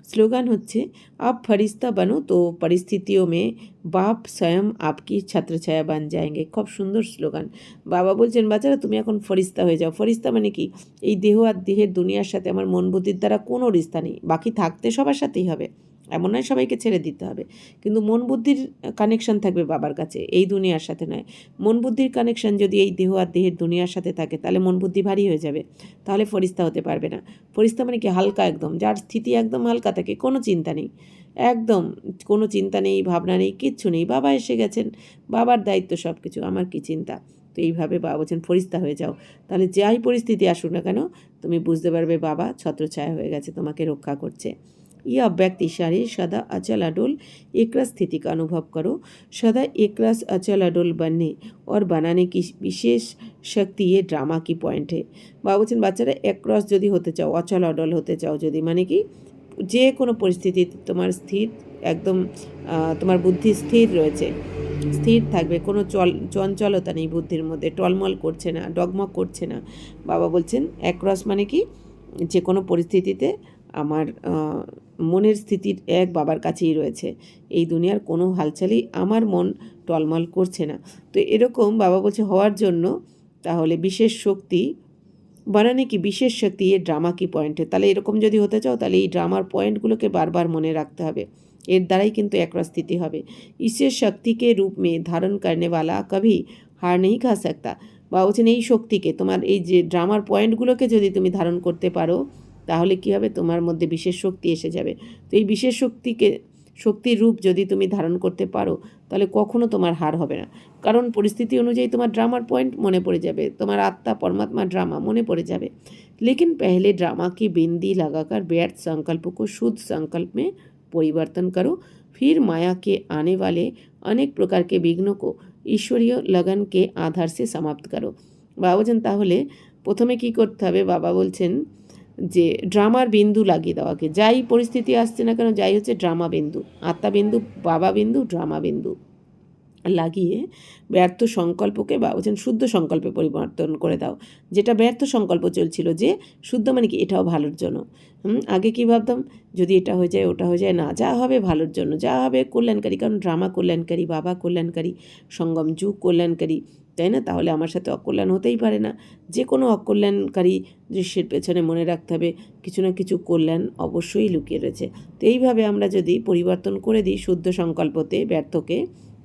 স্লোগান হচ্ছে आप फरिश्ता बनो तो परिस्थितियों में बाप स्वयं आपकी ছত্রছায়া বান যায়েঙ্গে। খুব সুন্দর স্লোগান। বাবা বলছেন বাচ্চারা তুমি এখন ফরিস্তা হয়ে যাও। ফরিস্তা মানে কি? এই দেহ আর দেহের দুনিয়ার সাথে আমার মন বুদ্ধির দ্বারা কোনো রিস্তা নেই, বাকি থাকতে সবার সাথেই হবে, এমন নয় সবাইকে ছেড়ে দিতে হবে, কিন্তু মন বুদ্ধির কানেকশান থাকবে বাবার কাছে, এই দুনিয়ার সাথে নয়। মন বুদ্ধির কানেকশান যদি এই দেহ আর দেহের দুনিয়ার সাথে থাকে তাহলে মন বুদ্ধি ভারী হয়ে যাবে, তাহলে ফরিস্তা হতে পারবে না। ফরিস্তা মানে কি? হালকা একদম, যার স্থিতি একদম হালকা থাকে, কোনো চিন্তা নেই, একদম কোনো চিন্তা নেই, ভাবনা নেই, কিচ্ছু নেই, বাবা এসে গেছেন, বাবার দায়িত্ব সব কিছু, আমার কি চিন্তা। তো এইভাবে বাবা বলছেন ফরিস্তা হয়ে যাও, তাহলে যাই পরিস্থিতি আসুক না কেন তুমি বুঝতে পারবে বাবা ছত্রছায়া হয়ে গেছে, তোমাকে রক্ষা করছে। यह अव्यक्त इशारे सदा अचल अडोल एकरस स्थिति का अनुभव करो। सदा एकरस अचल अडोल बनने और बनाने की विशेष शक्ति ये ड्रामा की पॉइंट है। বাবা বলছেন বাচ্চারা একরস যদি হতে চাও, অচল অডল হতে চাও যদি, মানে কি যে কোনো পরিস্থিতিতে তোমার স্থির একদম, তোমার বুদ্ধি স্থির রয়েছে, স্থির থাকবে, কোনো চঞ্চলতা নেই বুদ্ধির মধ্যে, টলমল করছে না, ডগমগ করছে না। বাবা বলছেন একরস মানে কি? যে কোনো পরিস্থিতিতে আমার মনের স্থিতির এক বাবার কাছেই রয়েছে, এই দুনিয়ার কোনো হালচালই আমার মন টলমল করছে না। তো এরকম বাবা বলছে হওয়ার জন্য তাহলে বিশেষ শক্তি বানানে কি বিশেষ শক্তি এ ড্রামা কি পয়েন্টে, তাহলে এরকম যদি হতে চাও তাহলে এই ড্রামার পয়েন্টগুলোকে বারবার মনে রাখতে হবে, এর দ্বারাই কিন্তু একরস স্থিতি হবে। ইসে শক্তিকে রূপ মে ধারণ করনে वाला कभी हार नहीं खा सकता। বা বলছেন এই শক্তিকে, তোমার এই যে ড্রামার পয়েন্টগুলোকে যদি তুমি ধারণ করতে পারো তাহলে কী হবে? তোমার মধ্যে বিশেষ শক্তি এসে যাবে। তো এই বিশেষ শক্তির রূপ যদি তুমি ধারণ করতে পারো তাহলে কখনো তোমার হার হবে না, কারণ পরিস্থিতি অনুযায়ী তোমার ড্রামার পয়েন্ট মনে পড়ে যাবে, তোমার আত্মা পরমাত্মা ড্রামা মনে পড়ে যাবে। लेकिन पहले ड्रामा की बिंदी लगाकर व्यर्थ संकल्प को शुद्ध संकल्प में परिवर्तन करो, फिर माया के आने वाले अनेक प्रकार के विघ्नों को ईश्वरीय लगन के आधार से समाप्त करो। বাবা বলছেন তাহলে প্রথমে কী করতে হবে? বাবা বলছেন যে ড্রামার বিন্দু লাগিয়ে দেওয়াকে, যাই পরিস্থিতি আসছে না কেন, যাই হচ্ছে ড্রামা বিন্দু, আত্মা বিন্দু, বাবা বিন্দু, ড্রামা বিন্দু লাগিয়ে ব্যর্থ সংকল্পকে বা বলছেন শুদ্ধ সংকল্পে পরিবর্তন করে দাও। যেটা ব্যর্থ সংকল্প চলছিল, যে শুদ্ধ মানে কি এটাও ভালোর জন্য, আগে কী ভাবতাম যদি এটা হয়ে যায় ওটা হয়ে যায়, না, যা হবে ভালোর জন্য, যা হবে কল্যাণকারী, কারণ ড্রামা কল্যাণকারী, বাবা কল্যাণকারী, সঙ্গম যুগ কল্যাণকারী, তাই না? তাহলে আমার সাথে অকল্যাণ হতেই পারে না। যে কোনো অকল্যাণকারী দৃশ্যের পেছনে মনে রাখতে হবে কিছু না কিছু কল্যাণ অবশ্যই লুকিয়ে রয়েছে। তো এইভাবে আমরা যদি পরিবর্তন করে দিই শুদ্ধ সংকল্পতে ব্যর্থকে,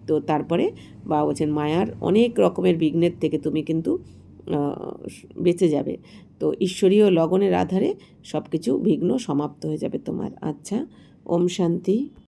তো তারপরে বাবা বলছেন মায়ার অনেক রকমের বিঘ্নের থেকে তুমি কিন্তু বেঁচে যাবে। তো ঈশ্বরীয় লগনের আধারে সব কিছু বিঘ্ন সমাপ্ত হয়ে যাবে তোমার। আচ্ছা, ওম শান্তি।